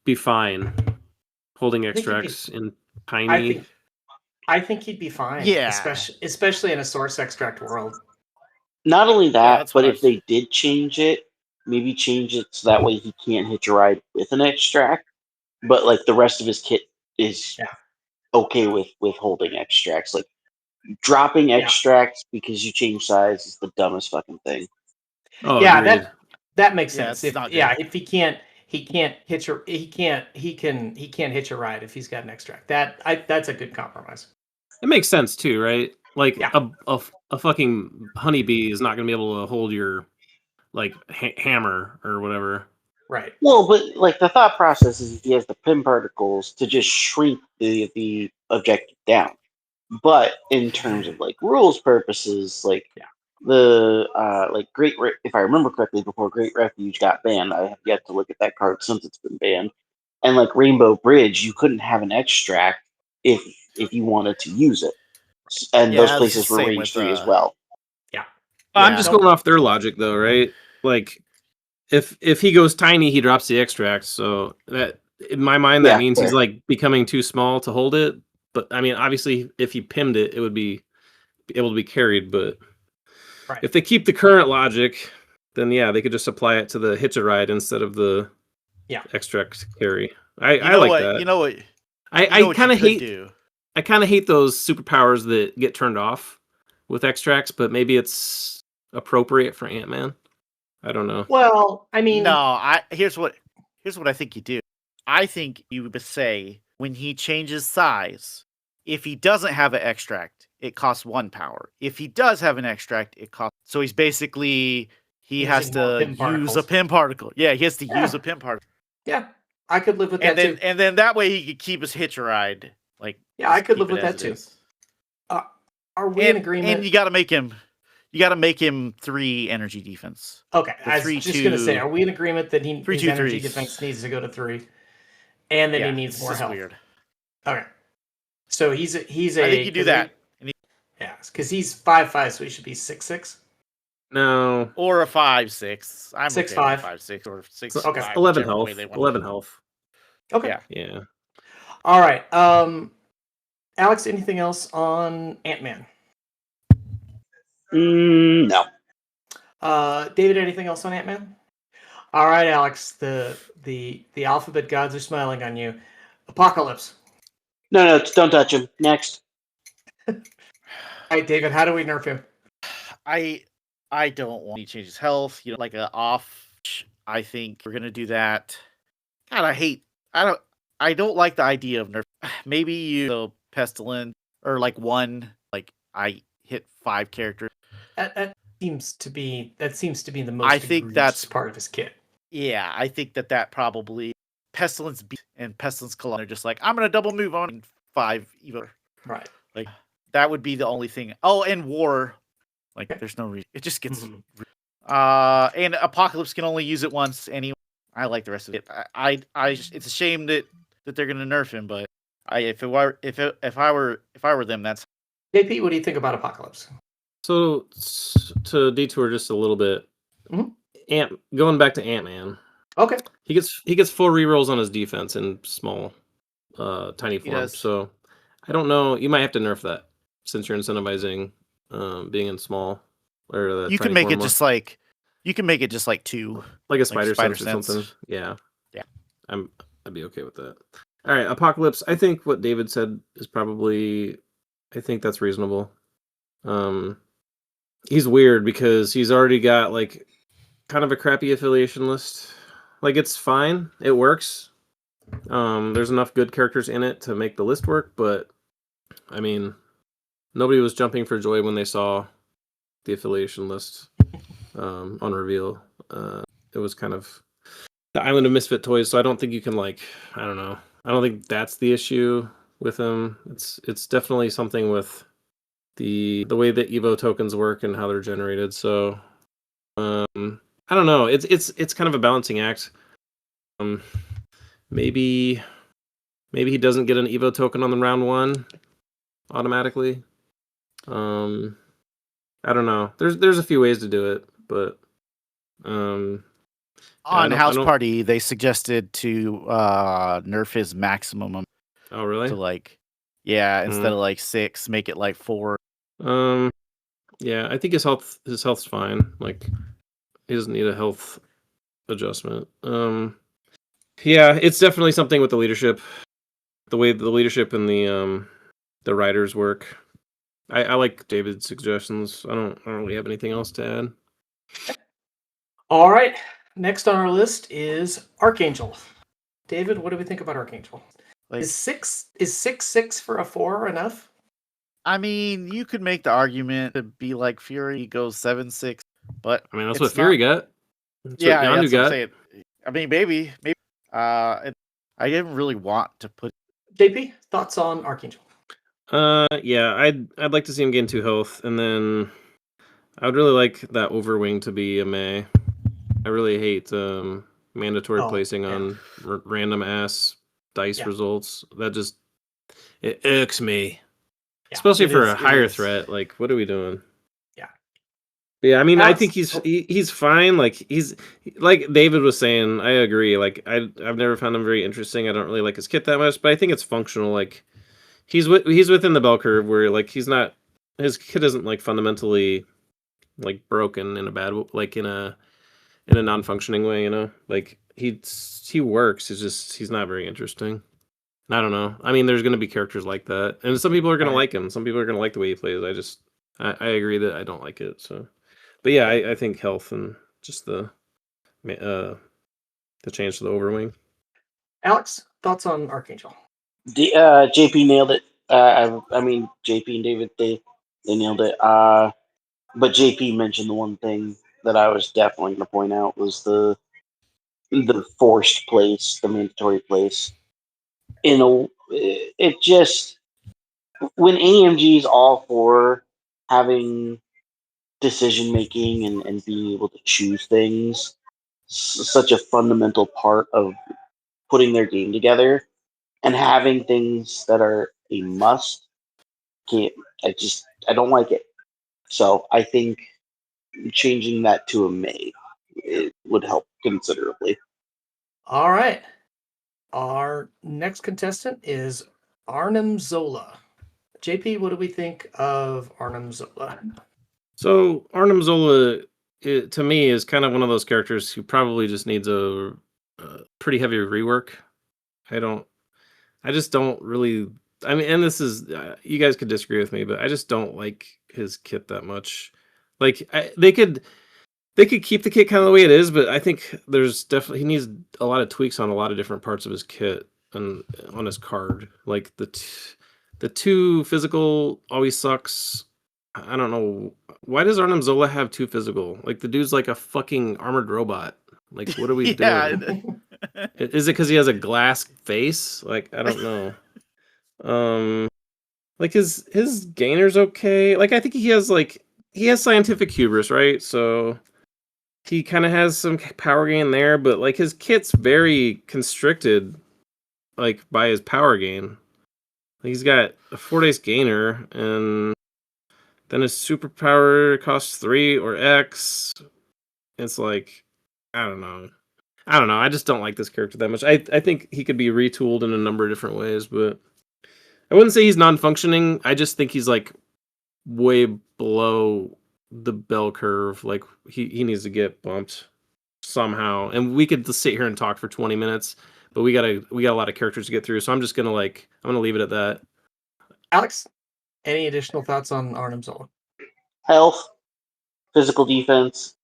be fine holding think he'd be- extracts in tiny? I think he'd be fine. Yeah. Especially in a source extract world. Not only that, that's but what I if they did change it, maybe change it so that way he can't hitch a ride with an extract, but like the rest of his kit is Yeah. okay with holding extracts. Like dropping extracts because you change size is the dumbest fucking thing. Oh, Yeah, agreed. that makes Yeah, sense. it's not good. If he can't hitch a ride if he's got an extract. That's a good compromise. It makes sense too, right? Like Yeah. a fucking honeybee is not going to be able to hold your like hammer or whatever. Right. Well, but like the thought process is he has the pin particles to just shrink the objective down. But in terms of like rules purposes, like the like if I remember correctly, before Great Refuge got banned, I have yet to look at that card since it's been banned. And like Rainbow Bridge, you couldn't have an extract if you wanted to use it, and Yeah, those it's places the were same range with, 3 as well. I'm Yeah. just going off their logic though, right? Like if he goes tiny, he drops the extract. So that in my mind that Yeah, means he's fair. like becoming too small to hold it. But I mean, obviously, if he pinned it, it would be able to be carried. But Right. if they keep the current logic, then yeah, they could just apply it to the hitch a ride instead of the extract carry. I like that. You know what? I kind of hate. Do. I kind of hate those superpowers that get turned off with extracts, but maybe it's appropriate for Ant-Man. I don't know. Well, I mean, No, here's what I think you do. I think you would say when he changes size, if he doesn't have an extract, it costs 1 power. If he does have an extract, it costs. So he's basically has Using more to pin use particles. a pin particle. Yeah, he has to Yeah. use a pin particle, yeah, I could live with and that then too. that way he could keep his hitch ride. Like Yeah, I just could keep live it with as that it too. is. Are we in agreement? And you got to make him 3 energy defense. Okay, The I was 3, just going to say, 2 are we in agreement that his 3, 2, energy 3s. defense needs to go to 3, and then he needs it's more just health? Weird. Okay, so he's a. I think you do that. Yeah, because he's 5'5", so he should be 6'6". No. Or a 5/6. I'm 6'5". 5/6 or 6. So, okay, 11 whichever health. way they want 11 health. Okay. Yeah. Yeah. All right. Alex, anything else on Ant-Man? No. David, anything else on Ant-Man? All right, Alex. The alphabet gods are smiling on you. Apocalypse. No, don't touch him. Next. All right, David, how do we nerf him? I don't want to change his health. Like a off. I think we're gonna do that. God, I don't like the idea of nerf. Maybe you pestilence or like one. Like I hit 5 characters. That seems to be the most I think egregious that's part of his kit. Yeah, I think that probably pestilence and pestilence colon are just like I'm gonna double move on 5 Evo. Right. Like that would be the only thing. Oh, and war. Like Okay. there's no reason. It just gets. Mhm. And Apocalypse can only use it once anyway. I like the rest of it. It's a shame that they're gonna nerf him, but if I were them, that's. JP, what do you think about Apocalypse? So to detour just a little bit, going back to Ant-Man, Okay. he gets full rerolls on his defense in small, tiny form. does. So I don't know. You might have to nerf that since you're incentivizing being in small or the You can tiny make form it more. just like 2, like a spider sense or sense. something. Yeah. Yeah. I'd be okay with that. All right, Apocalypse. I think what David said is probably. I think that's reasonable. He's weird because he's already got like kind of a crappy affiliation list. Like it's fine, it works. There's enough good characters in it to make the list work, but I mean, nobody was jumping for joy when they saw the affiliation list on reveal. It was kind of the island of misfit toys, so I don't think you can like I don't know. I don't think that's the issue with him. It's definitely something with the way that Evo tokens work and how they're generated. So I don't know. It's kind of a balancing act. Maybe he doesn't get an Evo token on the round 1 automatically. I don't know. There's a few ways to do it, but On I House don't- Party, they suggested to nerf his maximum oh really? to like, instead of like 6, make it like 4. Yeah, I think his health's fine. Like he doesn't need a health adjustment. Yeah, it's definitely something with the leadership. The way the leadership and the riders work. I like David's suggestions. I don't really have anything else to add. All right. Next on our list is Archangel. David, what do we think about Archangel? Like, Is 6/6 for a 4 enough? I mean, you could make the argument to be like Fury goes 7/6, but I mean, that's it's what Fury not- got. That's Yeah, what Yondu that's what I'm got. saying. I mean, maybe. I didn't really want to put. JP, thoughts on Archangel? Yeah, I'd like to see him gain 2 health, and then I would really like that overwing to be a May. I really hate mandatory placing on random ass dice results. That just it irks me, especially for a higher threat. Like, what are we doing? Yeah. But yeah, I mean, I Alex? think he's fine. Like he's like David was saying. I agree. Like I've never found him very interesting. I don't really like his kit that much, but I think it's functional. Like he's within the bell curve where like he's not his kit isn't like fundamentally like broken in a bad like in a non-functioning way, you know. Like he works. It's just he's not very interesting. I don't know. I mean, there's going to be characters like that, and some people are going to like him. Some people are going to like the way he plays. I agree that I don't like it. So, but yeah, I think health and just the change to the overwing. Alex, thoughts on Archangel? JP nailed it. I mean, JP and David, they nailed it. But JP mentioned the one thing that I was definitely going to point out was the forced place, the mandatory place. It just when AMG is all for having decision making and being able to choose things, such a fundamental part of putting their game together, and having things that are a must. I don't like it. So I think changing that to a May it would help considerably. All right. Our next contestant is Arnim Zola. JP, what do we think of Arnim Zola? So Arnim Zola, to me, is kind of one of those characters who probably just needs a pretty heavy rework. I just don't really. I mean, and this is you guys could disagree with me, but I just don't like his kit that much. Like they could keep the kit kind of the way it is, but I think there's definitely he needs a lot of tweaks on a lot of different parts of his kit and on his card. Like the two physical always sucks. I don't know why does Arnim Zola have two physical? Like the dude's like a fucking armored robot. Like what are we doing? Is it because he has a glass face? Like I don't know. Like his gainer's okay. Like I think he has scientific hubris, right? So he kind of has some power gain there, but like his kit's very constricted, like by his power gain. He's got a 4 days gainer, and then his superpower costs 3 or X. It's like I don't know. I don't know. I just don't like this character that much. I think he could be retooled in a number of different ways, but I wouldn't say he's non-functioning. I just think he's like way below the bell curve. Like he needs to get bumped somehow. And we could just sit here and talk for 20 minutes, but we got a lot of characters to get through. So I'm gonna leave it at that. Alex, any additional thoughts on Arnim Zola? Health, physical defense,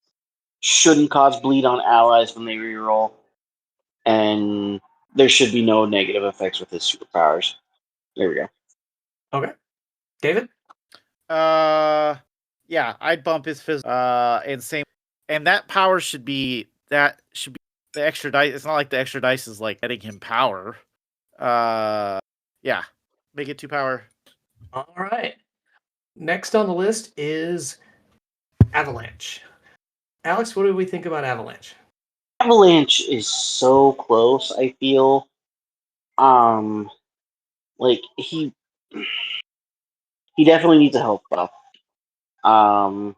shouldn't cause bleed on allies when they reroll, and there should be no negative effects with his superpowers. There we go. Okay. David? Yeah, I'd bump his physical. And that power should be the extra dice. It's not like the extra dice is like getting him power. Yeah, make it 2 power. All right. Next on the list is Avalanche. Alex, what do we think about Avalanche? Avalanche is so close, I feel. Like he definitely needs a health buff. I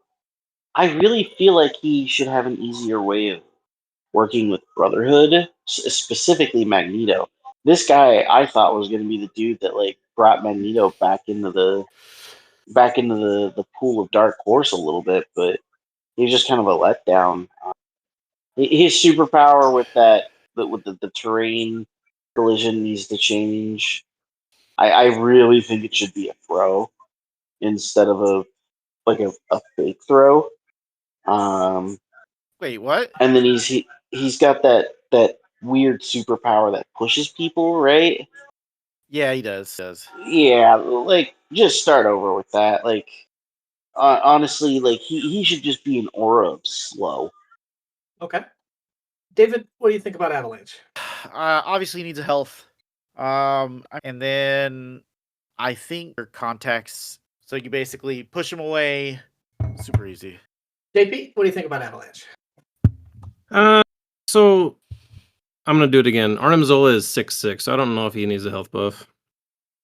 really feel like he should have an easier way of working with Brotherhood, specifically Magneto. This guy I thought was going to be the dude that like brought Magneto back into the pool of Dark Horse a little bit, but he's just kind of a letdown. His superpower with the terrain collision needs to change. I really think it should be a throw instead of a fake throw. Wait, what? And then he's got that weird superpower that pushes people, right? Yeah, he does. Yeah, like just start over with that. Like honestly, like he should just be an aura of slow. Okay. David, what do you think about Avalanche? Obviously, he needs a health. And then I think your contacts. So you basically push him away. Super easy. JP, what do you think about Avalanche? So I'm gonna do it again. Arnim Zola is 6'6", so I don't know if he needs a health buff.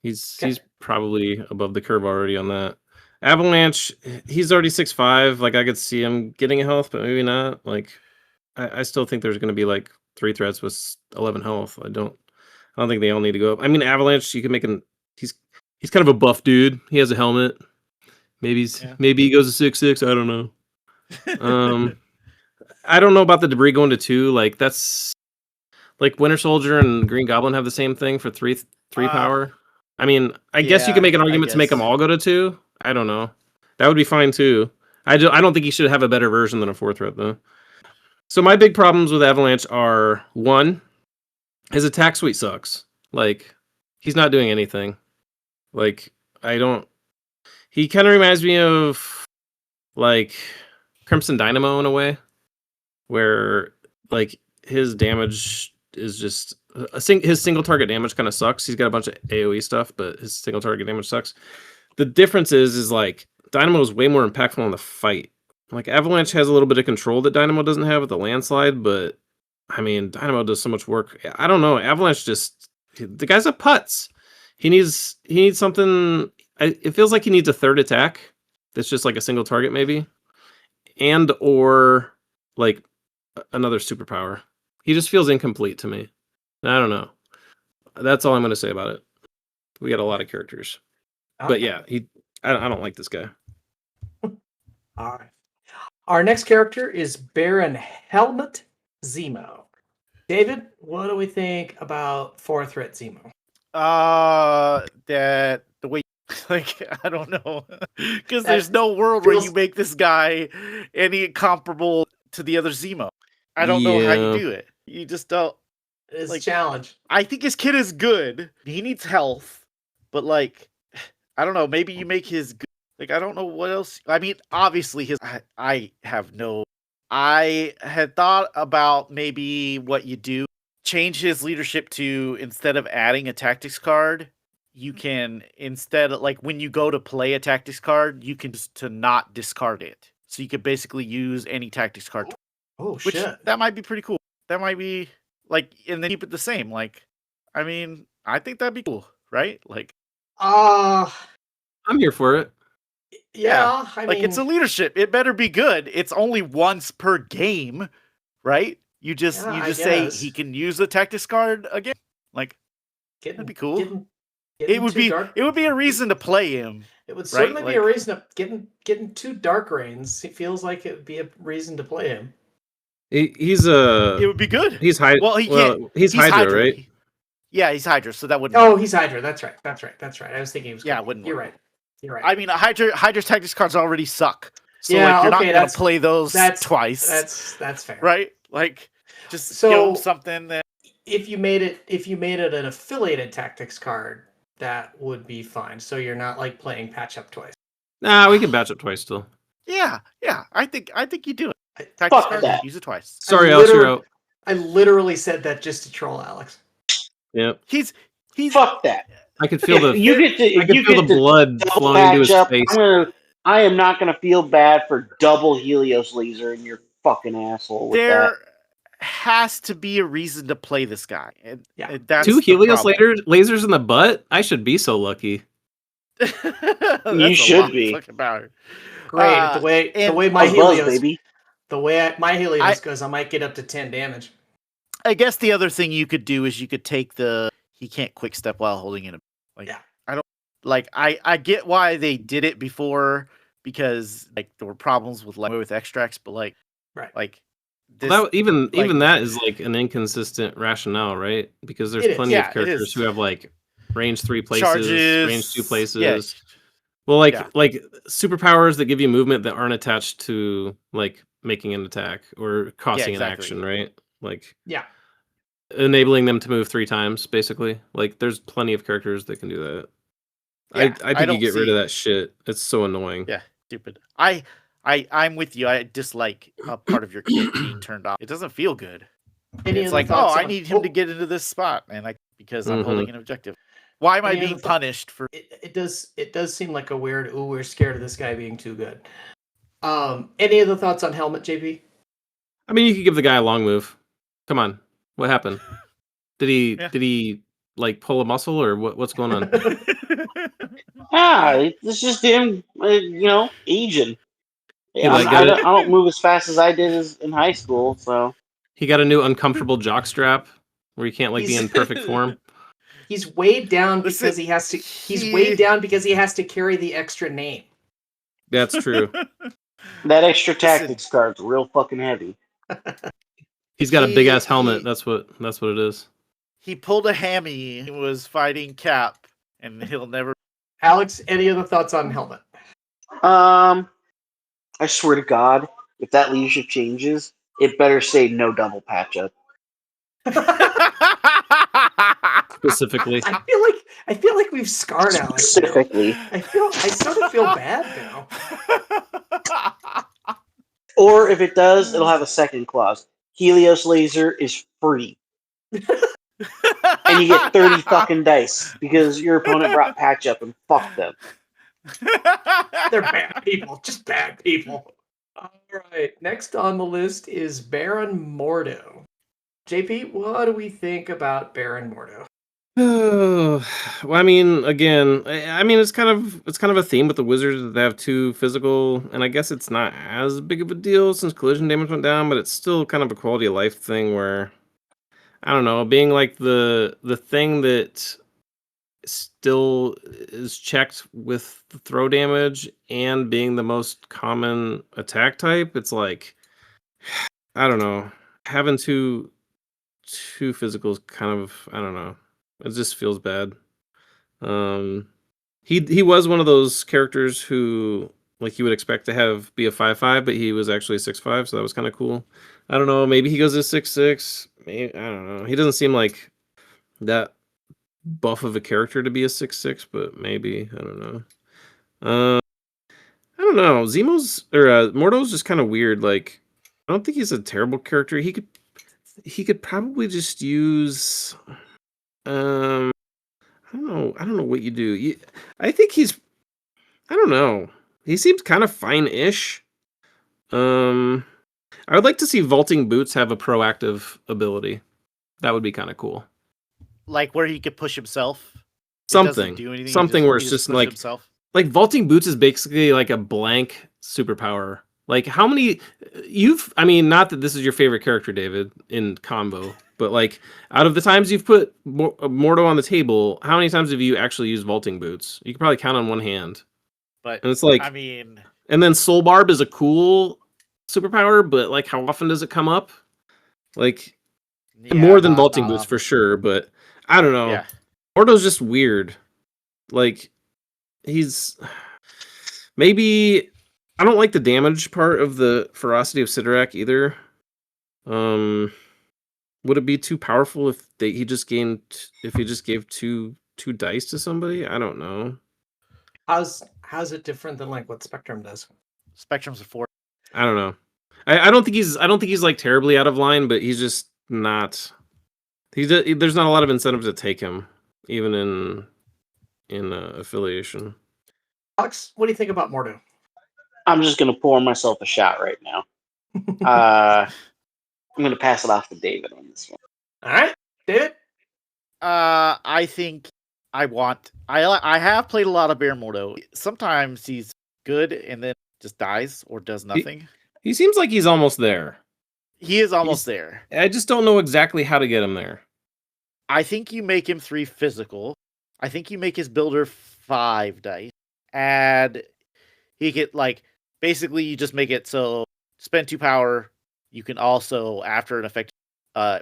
He's probably above the curve already on that. Avalanche, he's already 6'5". Like I could see him getting a health, but maybe not. Like I still think there's gonna be like 3 threats with 11 health. I don't think they all need to go up. I mean, Avalanche, you can make him. He's kind of a buff dude. He has a helmet. Maybe he goes to 6'6". I don't know. I don't know about the debris going to 2. Like that's like Winter Soldier and Green Goblin have the same thing for 3 power. I mean, I guess you could make an argument to make them all go to 2. I don't know. That would be fine too. I don't think he should have a better version than a 4 threat though. So my big problems with Avalanche are 1, his attack suite sucks. Like he's not doing anything. Like he kind of reminds me of like Crimson Dynamo in a way, where like his damage is just his single target damage kind of sucks. He's got a bunch of AoE stuff, but his single target damage sucks. The difference is like Dynamo is way more impactful in the fight. Like Avalanche has a little bit of control that Dynamo doesn't have with the landslide, but I mean Dynamo does so much work. I don't know. Avalanche the guy's a putz. He needs something. It feels like he needs a third attack that's just like a single target maybe, and or like another superpower. He just feels incomplete to me. I don't know. That's all I'm going to say about it. We got a lot of characters, but yeah, I don't like this guy. All right. Our next character is Baron Helmut Zemo. David, what do we think about 4 threat Zemo? That the way, like, I don't know, because That there's no world where you feels- make this guy any comparable to the other Zemo. I don't know how you Yeah. do it. You just don't. It's a Like, challenge. I think his kid is good. He needs health, but like, I don't know. Maybe you make his good. Like, I don't know what else. I mean, obviously, I have no. I had thought about maybe what you do. Change his leadership to, instead of adding a tactics card, you can, instead of, like, when you go to play a tactics card, you can just to not discard it. So you could basically use any tactics card, Oh which shit! that might be pretty cool. That might be like, and then keep it the same. Like, I mean, I think that'd be cool, right? Like, Uh I'm here for it. yeah. I like, mean, it's a leadership. It better be good. It's only once per game, right? You just Yeah, you I just say guess. he can use the tactics card again. Like, getting, that'd be cool. Getting It would too be dark. it would be a reason to play him. It would right? certainly be a Like- reason to getting two dark reigns. It feels like it would be a reason to play him. He's It would be good. he's Hydra. Well, he can't. He's Hydra, right? Yeah, he's Hydra, so that wouldn't. Oh, work. he's Hydra. That's right. I was thinking he was. Yeah, Cool. it wouldn't You're work. right. You're right. I mean, Hydra's tactics cards already suck. So Yeah, like, you're okay, not gonna play those twice. That's fair. Right? Like, just So- give them something that. If you made it an affiliated tactics card, that would be fine. So you're not like playing patch up twice. Nah, we can batch up twice still. Yeah. I think you do it. Tactics Fuck card, that. use it twice. Sorry, I Alex, you're literally- out. I literally said that just to troll Alex. Yep. He's Fuck that. I could feel the You get to. I could You feel get the to blood double flowing into his patch up. face. I am not gonna feel bad for double Helios laser in your fucking asshole with there that. has to be a reason to play this guy. And, Yeah. and that's Two the Helios problem. lasers in the butt? I should be so lucky. That's You a should lot of be. fucking power. Great. the way and my Buzz, buzz, Helios baby. my Helios goes, I might get up to 10 damage. I guess the other thing you could do is you could take he can't quick step while holding in a, like, Yeah. I don't like, I get why they did it before, because like there were problems with extracts, but like, Right. like Well, this, that, even like- that is like an inconsistent rationale, right? Because there's It is. plenty Yeah, of it characters is. who have like range 3 places, charges, range 2 places. yeah. Well, like Yeah. like superpowers that give you movement that aren't attached to like making an attack or costing exactly. an action, right? Like Yeah. enabling them to move 3 times, basically. Like there's plenty of characters that can do that. Yeah, I I think you don't get rid see- of that shit. It's so annoying. Yeah, stupid. I'm with you. I dislike a part of your kit being turned off. It doesn't feel good. Any It's other like, oh, thoughts I on- need him to get into this spot, and because I'm Mhm. holding an objective. Why am I Any other being thou- punished for? It does seem like a weird. Ooh, we're scared of this guy being too good. Any other thoughts on helmet, JP? I mean, you could give the guy a long move. Come on. What happened? Did he Yeah. did he like pull a muscle or what's going on? It's just him, aging. He, Yeah, like, I got don't, I don't move as fast as I did in high school, so He got a new uncomfortable jock strap where he can't like be He's- in perfect form. He's weighed down because Listen, he has to. He's he- weighed down because he has to carry the extra name. That's true. that extra tactics card's real fucking heavy. He's got a big ass He- helmet. That's what it is. He pulled a hammy. He was fighting Cap, and he'll never. Alex, any other thoughts on helmet? I swear to God, if that leadership changes, it better say no double patch up. Specifically. I feel like we've scarred Alex. now. Specifically. I sort of feel bad now. Or if it does, it'll have a second clause. Helios laser is free. And you get 30 fucking dice because your opponent brought patch up and fuck them. They're bad people, just bad people. All right, next on the list is Baron Mordo. JP, what do we think about Baron Mordo? Well, I mean, again, I mean, it's kind of a theme with the Wizards that they have 2 physical, and I guess it's not as big of a deal since collision damage went down, but it's still kind of a quality of life thing where, I don't know, being like the thing that still is checked with the throw damage and being the most common attack type, it's like, I don't know, having two physicals kind of, I don't know. It just feels bad. He was one of those characters who like you would expect to be a 5/5, but he was actually a 6/5, so that was kind of cool. I don't know, maybe he goes to 6/6. Maybe, I don't know. He doesn't seem like that buff of a character to be a 6/6, but maybe I don't know. I don't know. Zemo's or Morto's just kind of weird. Like, I don't think he's a terrible character. He could probably just use. I don't know. I don't know what you do. I think he's. I don't know. He seems kind of fine-ish. I would like to see vaulting boots have a proactive ability. That would be kind of cool. Like where he could push himself. Something. It doesn't do anything. Something where it's he just pushes like himself. like vaulting boots is basically like a blank superpower. Like how many I mean, not that this is your favorite character, David, in combo, but like out of the times you've put Morto on the table, how many times have you actually used vaulting boots? You can probably count on one hand. But And it's like, I mean, and then Soul Barb is a cool superpower, but like how often does it come up? Like more than vaulting boots for sure, but I don't know. Yeah. Morto's just weird. Like he's maybe I don't like the damage part of the ferocity of Sidorak either. Would it be too powerful if he just gave two dice to somebody? I don't know. How's it different than like what Spectrum does? Spectrum's a 4. I don't know. I don't think he's like terribly out of line, but he's just not. There's not a lot of incentive to take him, even in affiliation. Alex, what do you think about Mordo? I'm just gonna pour myself a shot right now. I'm gonna pass it off to David on this one. All right, David. I think I have played a lot of Bear Mordo. Sometimes he's good and then just dies or does nothing. He seems like he's almost there. He is almost there. I just don't know exactly how to get him there. I think you make him 3 physical. I think you make his builder 5 dice. And he get like basically you just make it so spend 2 power. You can also after an effect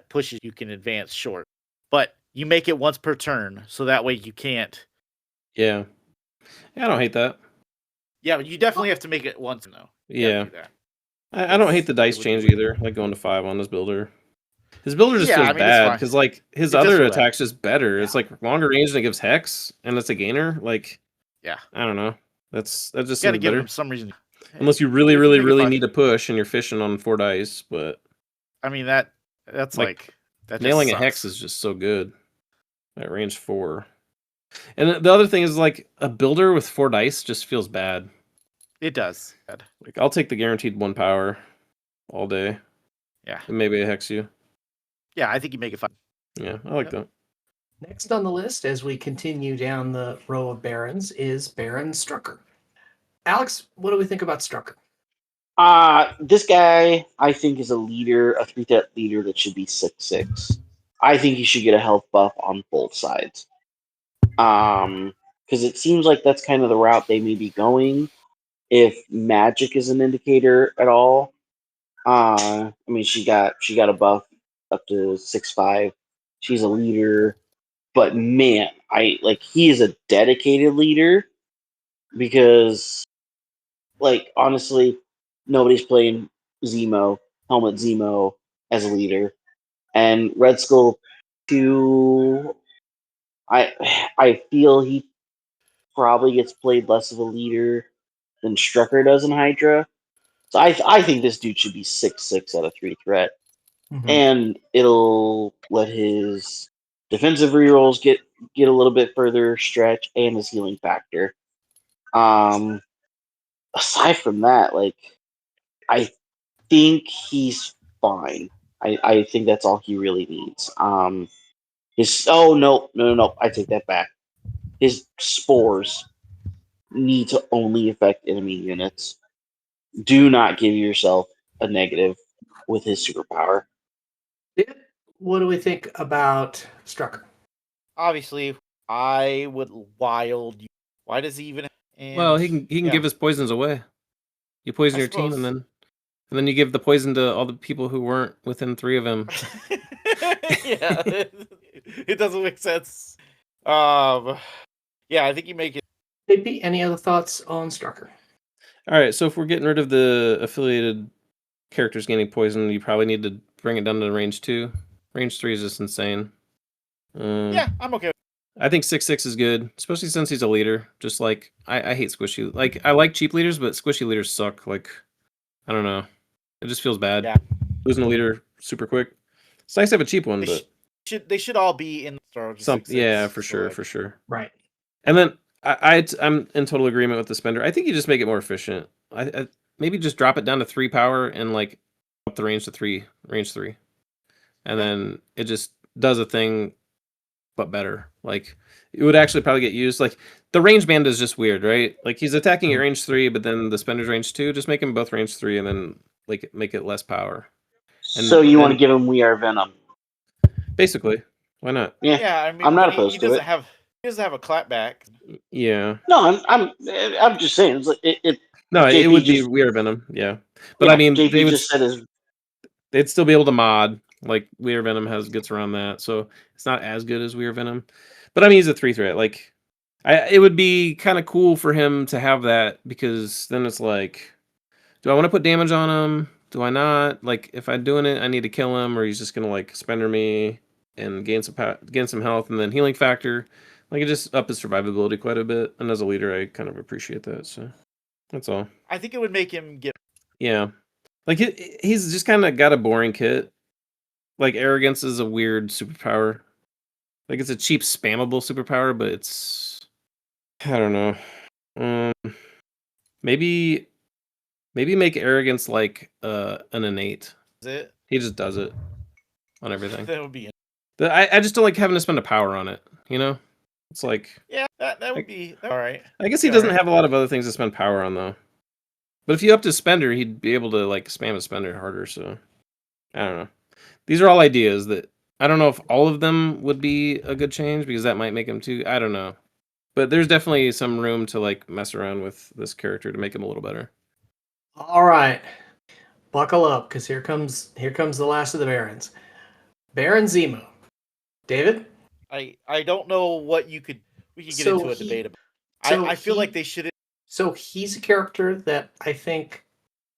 pushes you can advance short. But you make it once per turn, so that way you can't. Yeah, I don't hate that. Yeah, but you definitely have to make it once though. Yeah, I don't hate the dice change either. Like going to 5 on his builder. His builder just feels bad because like his other attacks just better. Yeah. It's like longer range and it gives hex and it's a gainer. Like, yeah, I don't know. That just gotta give better. him some reason. Unless you really need to push and you're fishing on 4 dice, but I mean that's like that nailing a hex is just so good at range 4. And the other thing is like a builder with 4 dice just feels bad. It does. Like I'll take the guaranteed 1 power all day. Yeah. And maybe I hex you. Yeah, I think you make it fun. Yeah, I like that. Next on the list, as we continue down the row of Barons, is Baron Strucker. Alex, what do we think about Strucker? This guy, I think, is a leader, a 3-threat leader that should be 6/6. I think he should get a health buff on both sides. Because it seems like that's kind of the route they may be going. If magic is an indicator at all, I mean, she got a buff up to 6/5. She's a leader, but man, he is a dedicated leader because, like, honestly, nobody's playing Helmet Zemo as a leader, and Red Skull 2. I feel he probably gets played less of a leader than Strucker does in Hydra. So I think this dude should be 6/6 at a 3-threat. Mm-hmm. And it'll let his defensive rerolls get a little bit further stretch and his healing factor. Aside from that, like, I think he's fine. I think that's all he really needs. No, I take that back. His spores need to only affect enemy units. Do not give yourself a negative with his superpower. What do we think about Strucker? Obviously, I would wild. Why does he even? Well, he can give his poisons away. You poison your team, and then you give the poison to all the people who weren't within 3 of him. Yeah, it doesn't make sense. Yeah, I think you make it. JP, any other thoughts on Strucker? All right, so if we're getting rid of the affiliated characters gaining poison, you probably need to bring it down to range 2. Range 3 is just insane. Yeah, I'm okay. I think 6/6 is good, especially since he's a leader. Just like I hate squishy. Like I like cheap leaders, but squishy leaders suck. Like I don't know, it just feels bad. Yeah. Losing a leader super quick. It's nice to have a cheap one, but They should all be in the Star Wars. yeah, for sure. Right. And then I'm in total agreement with the spender. I think you just make it more efficient. I maybe just drop it down to 3 power and like up the range to range 3, and then it just does a thing, but better. Like it would actually probably get used. Like the range band is just weird, right? Like he's attacking at range 3, but then the spender's range 2. Just make them both range 3, and then like make it less power. So you want to give him We Are Venom? Basically, why not? Yeah, I mean, I'm not he opposed to doesn't it. have he doesn't have a clapback. Yeah. No, I'm just saying. It's like No, it JP would be just- Weird Venom. Yeah, but yeah, I mean, JP they would just said his. they'd still be able to mod. Like Weird Venom gets around that, so it's not as good as Weird Venom. But I mean, he's a 3 threat. Like, it would be kind of cool for him to have that, because then it's like, do I want to put damage on him? Do I not? Like, if I'm doing it, I need to kill him, or he's just gonna like spender me and gain some health, and then healing factor. Like, it just up his survivability quite a bit. And as a leader, I kind of appreciate that. So that's all. I think it would make him get. Yeah, like he's just kind of got a boring kit. Like arrogance is a weird superpower. Like it's a cheap spammable superpower, but it's, I don't know. Maybe make arrogance like an innate. Is it? He just does it on everything. That would be. I just don't like having to spend a power on it. You know, it's like, Yeah, that would be all right. I guess he doesn't have a lot of other things to spend power on though. But if you upped his spender, he'd be able to like spam his spender harder. So I don't know. These are all ideas that I don't know if all of them would be a good change, because that might make him too. I don't know. But there's definitely some room to like mess around with this character to make him a little better. All right, buckle up, because here comes the last of the Barons. Baron Zemo. David? I don't know what we could get So into a he- debate about. so I feel he- like they should. So he's a character that I think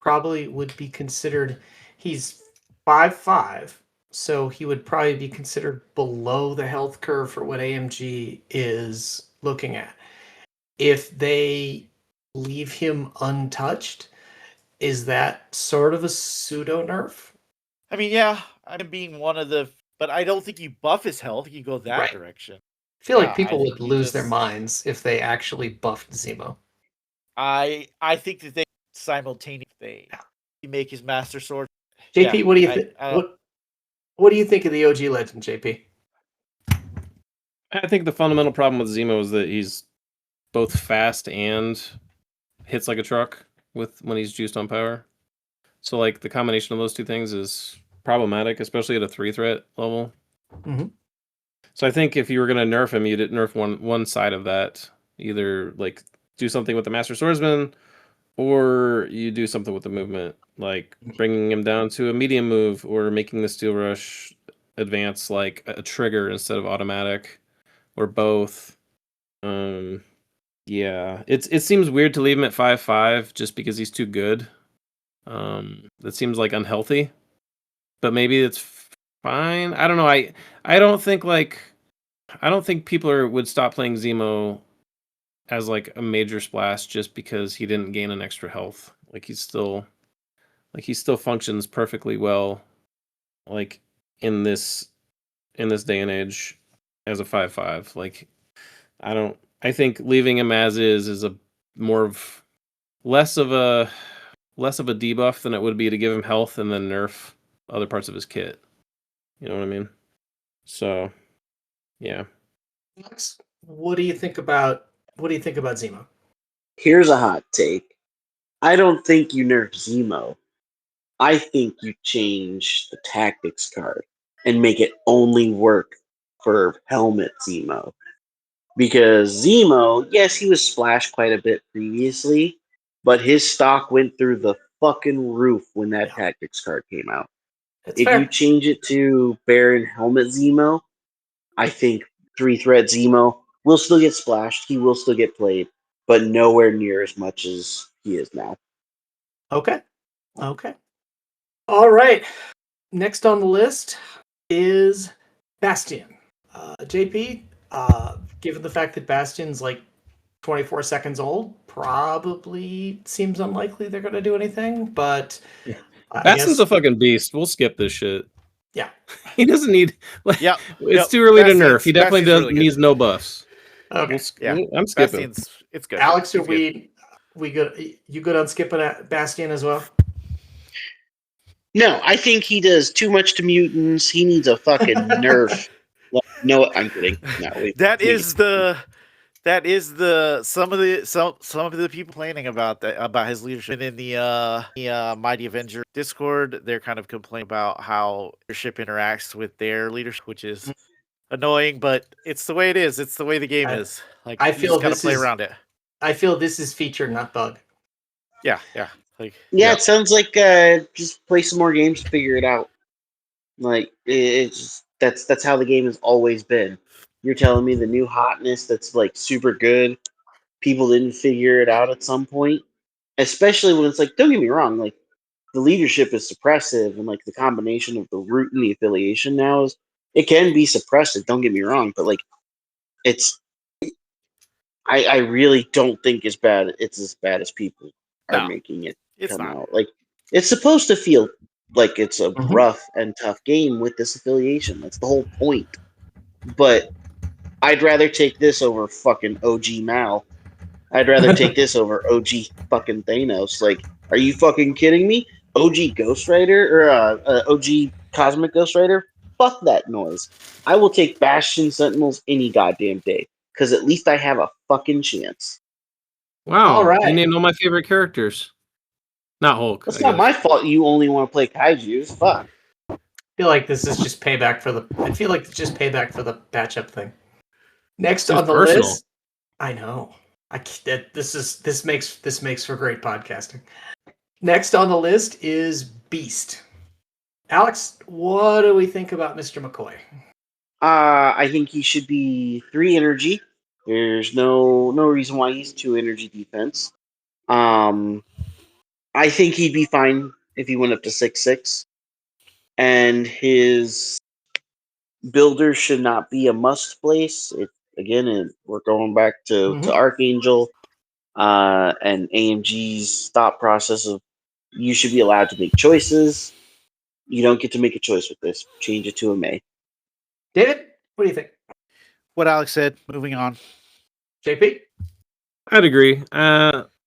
probably would be considered, he's 5'5", so he would probably be considered below the health curve for what AMG is looking at. If they leave him untouched, is that sort of a pseudo nerf? I mean, yeah, I'm being one of the, but I don't think you buff his health. You go that Right. direction. I feel Yeah, like people I would think you lose their just- minds if they actually buffed Zemo. I think that they simultaneously make his master sword. JP, Yeah, what do you think? I don't- What do you think of the OG legend, JP? I think the fundamental problem with Zemo is that he's both fast and hits like a truck when he's juiced on power. So like the combination of those two things is problematic, especially at a 3 threat level. Mhm. So I think if you were going to nerf him, you'd nerf one side of that. Either like do something with the Master Swordsman, or you do something with the movement, like bringing him down to a medium move, or making the Steel Rush advance like a trigger instead of automatic, or both. Yeah, it seems weird to leave him at 5'5" just because he's too good. That seems like unhealthy, but maybe it's fine. I don't know. I don't think people would stop playing Zemo as like a major splash just because he didn't gain an extra health. Like he still functions perfectly well, like in this day and age as a 5'5". Like I think leaving him as is a less of a debuff than it would be to give him health and then nerf other parts of his kit. You know what I mean? So, yeah. Max, what do you think about Zemo? Here's a hot take. I don't think you nerf Zemo. I think you change the tactics card and make it only work for Helmet Zemo. Because Zemo, yes, he was splashed quite a bit previously, but his stock went through the fucking roof when that tactics card came out. It's If fair. you change it to Baron Helmet Zemo, I think 3 threat Zemo will still get splashed. He will still get played, but nowhere near as much as he is now. Okay. Okay. All right. Next on the list is Bastion. JP, given the fact that Bastion's like 24 seconds old, probably seems unlikely they're going to do anything, but I Bastion's guess, a fucking beast. We'll skip this shit. yeah. He doesn't need. Like, Yep. it's too early to nerf. He definitely Bastion's really good. needs no buffs. Okay. Yeah. I'm skipping. Bastion's it's good. Alex, are He's good. we good? You good on skipping Bastion as well? No, I think he does too much to mutants. He needs a fucking nerf. No, I'm kidding. No, That is the some of the people complaining about his leadership in the Mighty Avenger Discord. They're kind of complaining about how leadership interacts with their leadership, which is annoying, but it's the way it is. It's the way the game is. Like I you feel just gotta this play is- around it. I feel this is feature, not bug. Yeah. Like Yeah, it sounds like just play some more games to figure it out. Like it's that's how the game has always been. You're telling me the new hotness that's like super good, people didn't figure it out at some point, especially when it's like, don't get me wrong, like the leadership is suppressive, and like the combination of the root and the affiliation now is it can be suppressive. Don't get me wrong, but like it's I really don't think it's bad. It's as bad as people are No, making it it's come not. out. Like it's supposed to feel like it's a Mhm. rough and tough game with this affiliation. That's the whole point. But I'd rather take this over fucking OG Mal. I'd rather take this over OG fucking Thanos. Like, are you fucking kidding me? OG Ghost Rider or OG Cosmic Ghost Rider? Fuck that noise. I will take Bastion Sentinels any goddamn day because at least I have a fucking chance. Wow. All right. You named all my favorite characters. Not Hulk. It's I not my guess. fault you only want to play kaijus. Fuck. I feel like this is just payback for the. I feel like it's just payback for the patch up thing. Next It's on the personal. list, I know. This makes for great podcasting. Next on the list is Beast. Alex, what do we think about Mr. McCoy? I think he should be 3 energy. There's no reason why he's 2 energy defense. I think he'd be fine if he went up to 6/6. And his builder should not be a must place. We're going back to Mhm. Archangel and AMG's thought process of you should be allowed to make choices. You don't get to make a choice with this. Change it to a May. David, what do you think? What Alex said. Moving on. JP? I'd agree.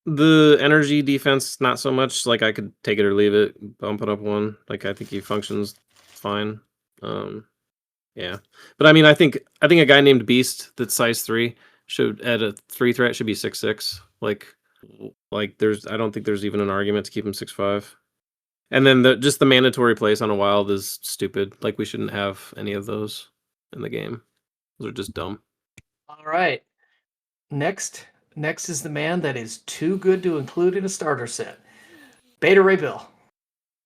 The energy defense, not so much. Like I could take it or leave it, bump it up 1. Like I think he functions fine. Yeah, but I mean, I think a guy named Beast that's size 3 should at a 3 threat should be 6/6. Like I don't think there's even an argument to keep him 6/5. And then the mandatory place on a wild is stupid. Like we shouldn't have any of those in the game. Those are just dumb. All right. Next is the man that is too good to include in a starter set. Beta Ray Bill.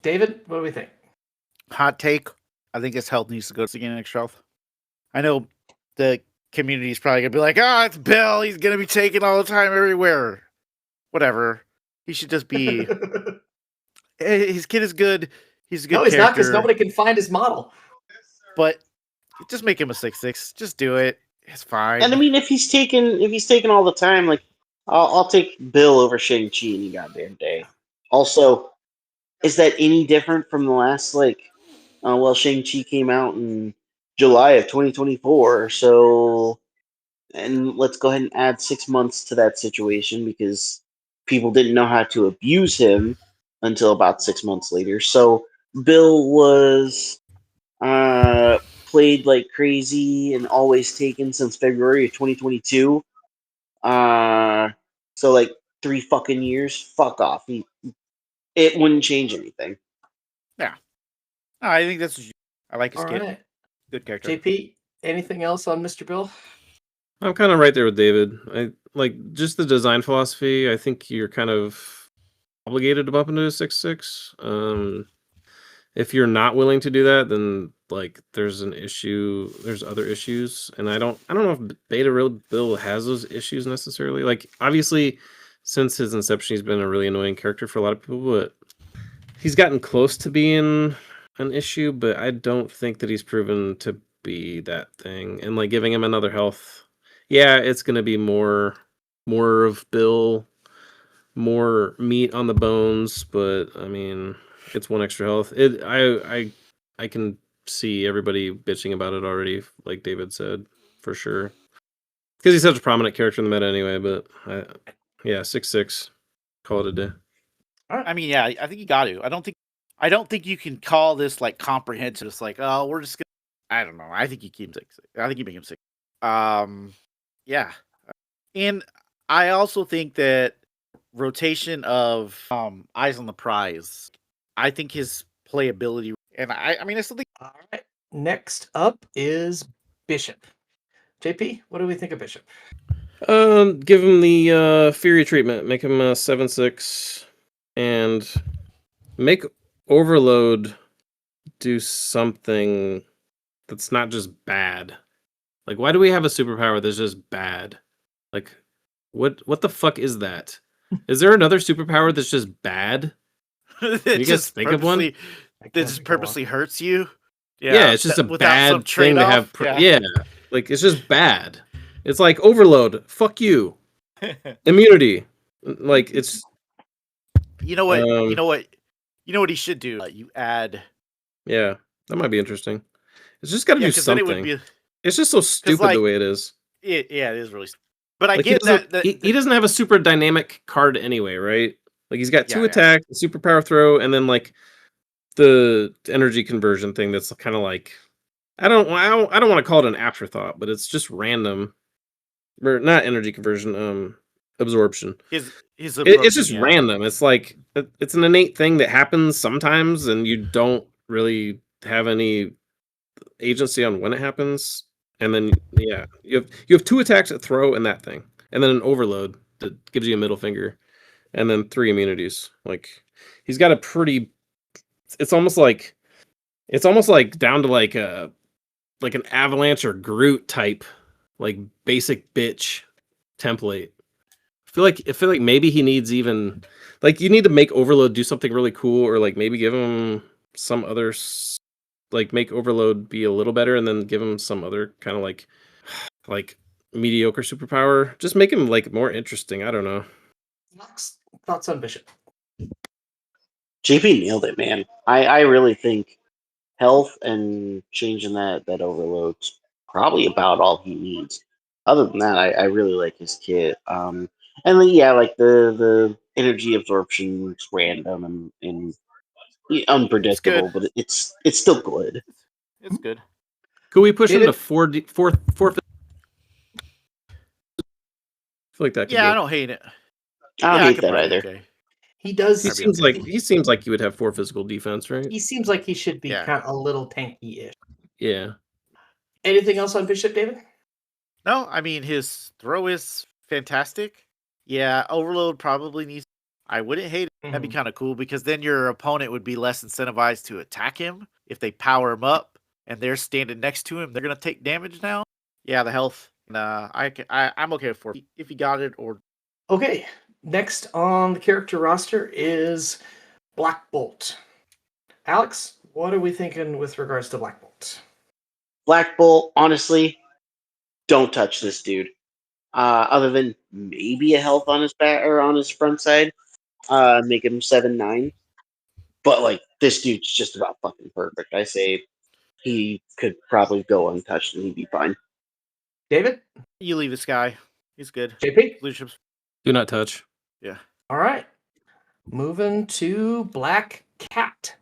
David, what do we think? Hot take. I think his health needs to go to the extra health. I know the community's probably gonna be like, it's Bill, he's gonna be taken all the time everywhere. Whatever. He should just be his kid is good. He's a good No, he's not, because character, nobody can find his model. but just make him a 6/6. Just do it. It's fine. And I mean, if he's taken all the time, like I'll take Bill over Shang-Chi any goddamn day. Also, is that any different from the last Shang-Chi came out in July of 2024, so and let's go ahead and add 6 months to that situation because people didn't know how to abuse him until about 6 months later. So Bill was played like crazy and always taken since February of 2022. So like 3 fucking years. Fuck off. It wouldn't change anything. Yeah. I think that's I like his All kid. right. Good character. JP, anything else on Mr. Bill? I'm kind of right there with David. I like just the design philosophy. I think you're kind of obligated to bump into a 6/6. If you're not willing to do that, then like there's an issue, there's other issues, and I don't know if Beta Real Bill has those issues necessarily. Like obviously, since his inception, he's been a really annoying character for a lot of people, but he's gotten close to being an issue. But I don't think that he's proven to be that thing. And like giving him another health, yeah, it's gonna be more of Bill, more meat on the bones. But I mean, it's one extra health. I can see everybody bitching about it already, like David said, for sure. Because he's such a prominent character in the meta anyway, but yeah, 6/6. Call it a day. I mean, yeah, I think you got to. I don't think you can call this like comprehensive. It's like, oh, we're just gonna. I don't know. I think you keep him 6. I think you make him 6. Yeah, and I also think that rotation of eyes on the prize. I think his playability, and I mean, I still think. All right. Next up is Bishop. JP, what do we think of Bishop? Give him the Fury treatment. Make him 7/6, and make Overload do something that's not just bad. Like, why do we have a superpower that's just bad? Like, what the fuck is that? Is there another superpower that's just bad? It you guys think of one? That just purposely hurts you. Yeah, it's just a without some bad thing to have. Yeah, like it's just bad. It's like Overload. Fuck you. Immunity. Like it's. You know what? You know what he should do. You add. Yeah, that might be interesting. It's just got to do 'cause then something. it would be. It's just so stupid like, the way it is. Yeah, it is really. But I Like, get that. He doesn't have a super dynamic card anyway, right? Like he's got 2 Yeah. attack, a superpower throw, and then like the energy conversion thing. That's kind of like I don't want to call it an afterthought, but it's just random. Or not energy conversion. Absorption. His It's just random. It's like it's an innate thing that happens sometimes, and you don't really have any agency on when it happens. And then yeah, you have 2 attacks at throw and that thing, and then an overload that gives you a middle finger, and then 3 immunities. Like he's got a pretty. It's almost like down to like an Avalanche or Groot type, like basic bitch template. I feel like maybe he needs even like you need to make Overload do something really cool, or like maybe give him some other like make Overload be a little better, and then give him some other kind of like mediocre superpower. Just make him like more interesting. I don't know. Thoughts on Bishop? JP nailed it, man. I really think health and changing that overload's probably about all he needs. Other than that, I really like his kit. And then yeah, like the energy absorption's random and unpredictable, but it's still good. It's good. Could we push him to 4? I feel like that. Yeah, I don't hate it. I don't hate that either. Okay. He does. He seems like he would have 4 physical defense, right? He seems like he should be kind of a little tanky-ish. Yeah. Anything else on Bishop, David? No, I mean his throw is fantastic. Yeah, Overload probably needs. I wouldn't hate it. That'd be kind of cool because then your opponent would be less incentivized to attack him if they power him up and they're standing next to him. They're gonna take damage now. Yeah, the health. I'm okay with 4 if you got it or. Okay. Next on the character roster is Black Bolt. Alex, what are we thinking with regards to Black Bolt? Black Bolt, honestly, don't touch this dude. Other than maybe a health on his back or on his front side, make him 7/9. But like this dude's just about fucking perfect. I say he could probably go untouched and he'd be fine. David, you leave this guy. He's good. JP, Leadership's. Do not touch. Yeah. All right. Moving to Black Cat.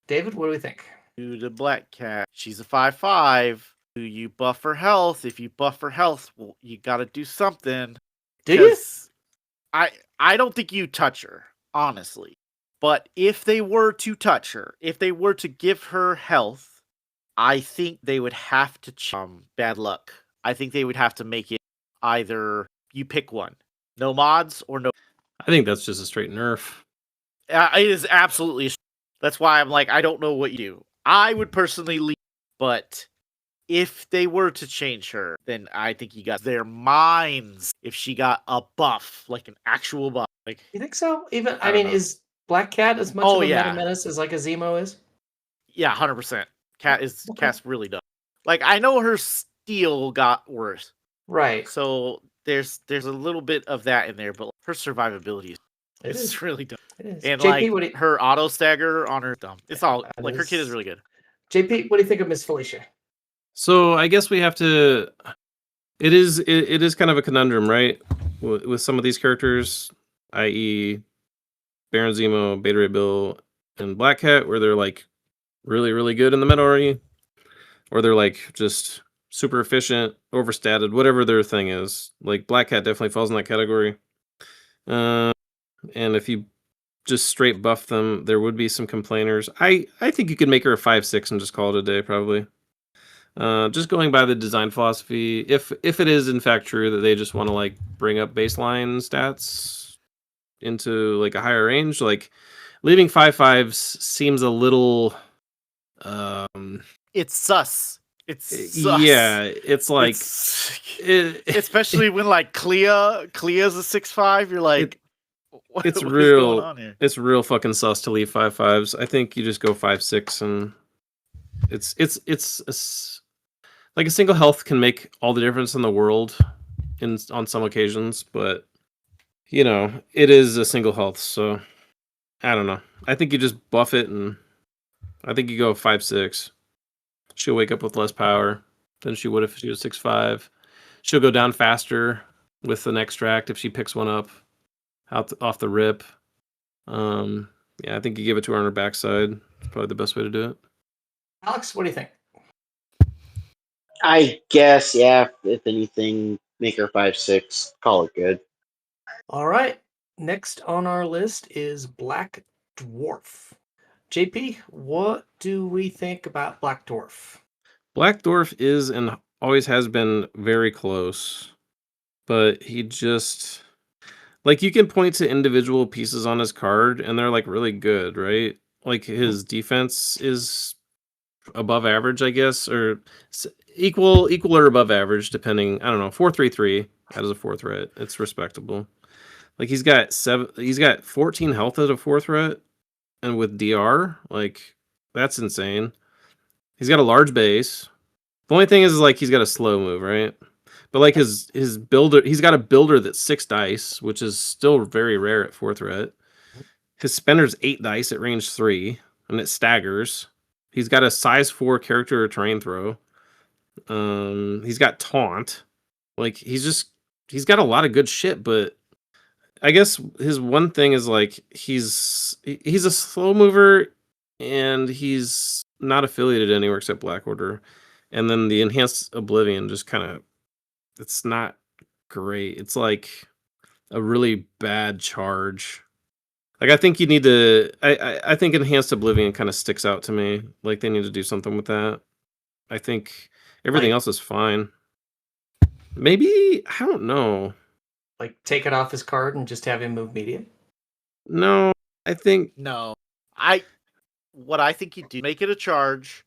David, what do we think? To the Black Cat. She's a 5/5. Do you buff her health? If you buff her health, well, you got to do something. Do you? I don't think you touch her, honestly. But if they were to touch her, if they were to give her health, I think they would have to bad luck. I think they would have to make it either you pick one. No mods or no. I think that's just a straight nerf. It is absolutely. That's why I'm like, I don't know what you do. I would personally leave But if they were to change her, then I think you got their minds if she got a buff, like an actual buff. Like, You think so? Even I I don't mean, know. is Black Cat as much Oh, of a meta yeah. menace as like a Zemo is? Yeah, 100%. Okay. Cat's really dumb. Like, I know her steel got worse, Right. so there's a little bit of that in there, but her survivability It is is. really dumb. It is. And JP, like what do you, her auto stagger on her dumb. It's all that like her kid is is- really good. JP, what do you think of Miss Felicia? So I guess we have to. It is kind of a conundrum, right? With some of these characters, i.e., Baron Zemo, Beta Ray Bill, and Black Cat, where they're like really, really good in the meta already, or they're like just super efficient, overstated, whatever their thing is. Like Black Cat definitely falls in that category. And if you just straight buff them, there would be some complainers. I think you could make her a 5/6 and just call it a day, probably. Just going by the design philosophy, if it is in fact true that they just want to like bring up baseline stats into like a higher range, like leaving 5/5s seems a little It's sus. It's sus. yeah, it's like Especially when like Clea's a 6'5", you're like, what it's is real going on here? it's real fucking sus to leave 5/5s. I think you just go 5/6 and like a single health can make all the difference in the world on some occasions, but you know, it is a single health, so I don't know. I think you just buff it, and I think you go 5/6. She'll wake up with less power than she would if she was 6/5. She'll go down faster with an extract if she picks one up off the rip. Yeah, I think you give it to her on her backside. It's probably the best way to do it. Alex, what do you think? I guess, yeah. If anything, make her 5/6. Call it good. All right. Next on our list is Black Dwarf. JP, what do we think about Black Dwarf? Black Dwarf is and always has been very close, but he just like you can point to individual pieces on his card and they're like really good, right? Like his defense is above average, I guess, or equal or above average, depending. I don't know. 4/3/3 as a 4 threat, it's respectable. Like he's got 14 health as a 4 threat, and with DR, like that's insane. He's got a large base. The only thing is like he's got a slow move, right? But like his builder, he's got a builder that's 6 dice, which is still very rare at 4 threat. His spender's 8 dice at range 3, and it staggers. He's got a size 4 character or terrain throw. He's got taunt. Like he's got a lot of good shit, but I guess his one thing is like he's a slow mover and he's not affiliated anywhere except Black Order. And then the enhanced Oblivion just kind of it's not great. It's like a really bad charge. Like I think you need to I think enhanced Oblivion kind of sticks out to me. Like they need to do something with that. I think everything else is fine. Maybe I don't know. Like take it off his card and just have him move medium? No, I think No. What I think you do, make it a charge,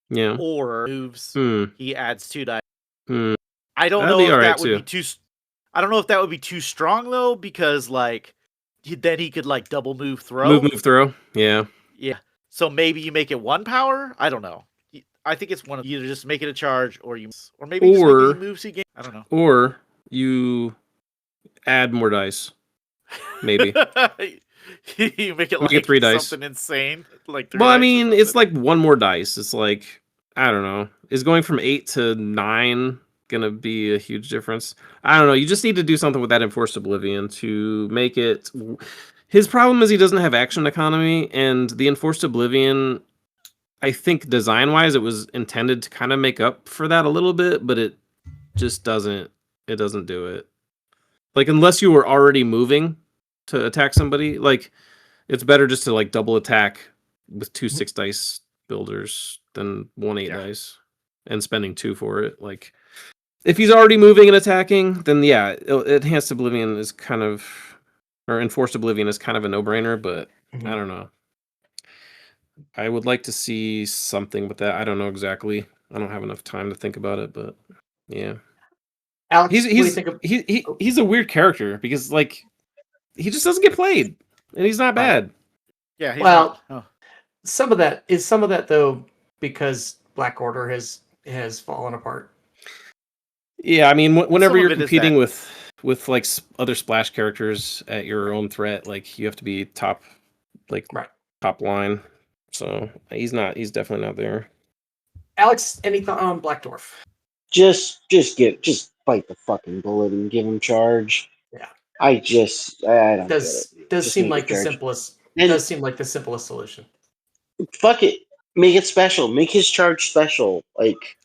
yeah. or moves, he adds 2 dice. I don't know if that would be too. I don't know if that would be too strong though, because like then he could like double move throw. Move throw. Yeah. Yeah. So maybe you make it 1 power. I don't know. I think it's one of either just make it a charge or maybe just make it a moves again. I don't know. Or you add more dice. Maybe. You make it like 3 dice. Something insane. Like 3 well, I dice mean, it's like 1 more dice. It's like I don't know. Is going from 8 to 9 gonna be a huge difference? I don't know. You just need to do something with that Enforced Oblivion to make it. His problem is he doesn't have action economy, and the Enforced Oblivion, I think design-wise, it was intended to kind of make up for that a little bit, but it just doesn't. It doesn't do it. Like unless you were already moving to attack somebody, like it's better just to like double attack with 2 6 dice builders than 1 8 dice and spending 2 for it. Like if he's already moving and attacking, then yeah, Enhanced Oblivion is kind of, or Enforced Oblivion is kind of a no-brainer, but I don't know. I would like to see something with that. I don't know exactly. I don't have enough time to think about it, but yeah. Alex, He's what do you he's think of? he's a weird character because like he just doesn't get played, and he's not Right. bad. Yeah, he's Well, not. Oh. some of that though because Black Order has fallen apart. Yeah, I mean, whenever some you're of it is competing that. with like other splash characters at your own threat, like you have to be top, like Right. top line. So he's not. He's definitely not there. Alex, any thought on Black Dwarf? Just bite the fucking bullet and give him charge. Yeah. I don't get Does it. does Just seem make like it the charge. simplest. And Does seem like the simplest solution. fuck it, make it special. Make his charge special. Like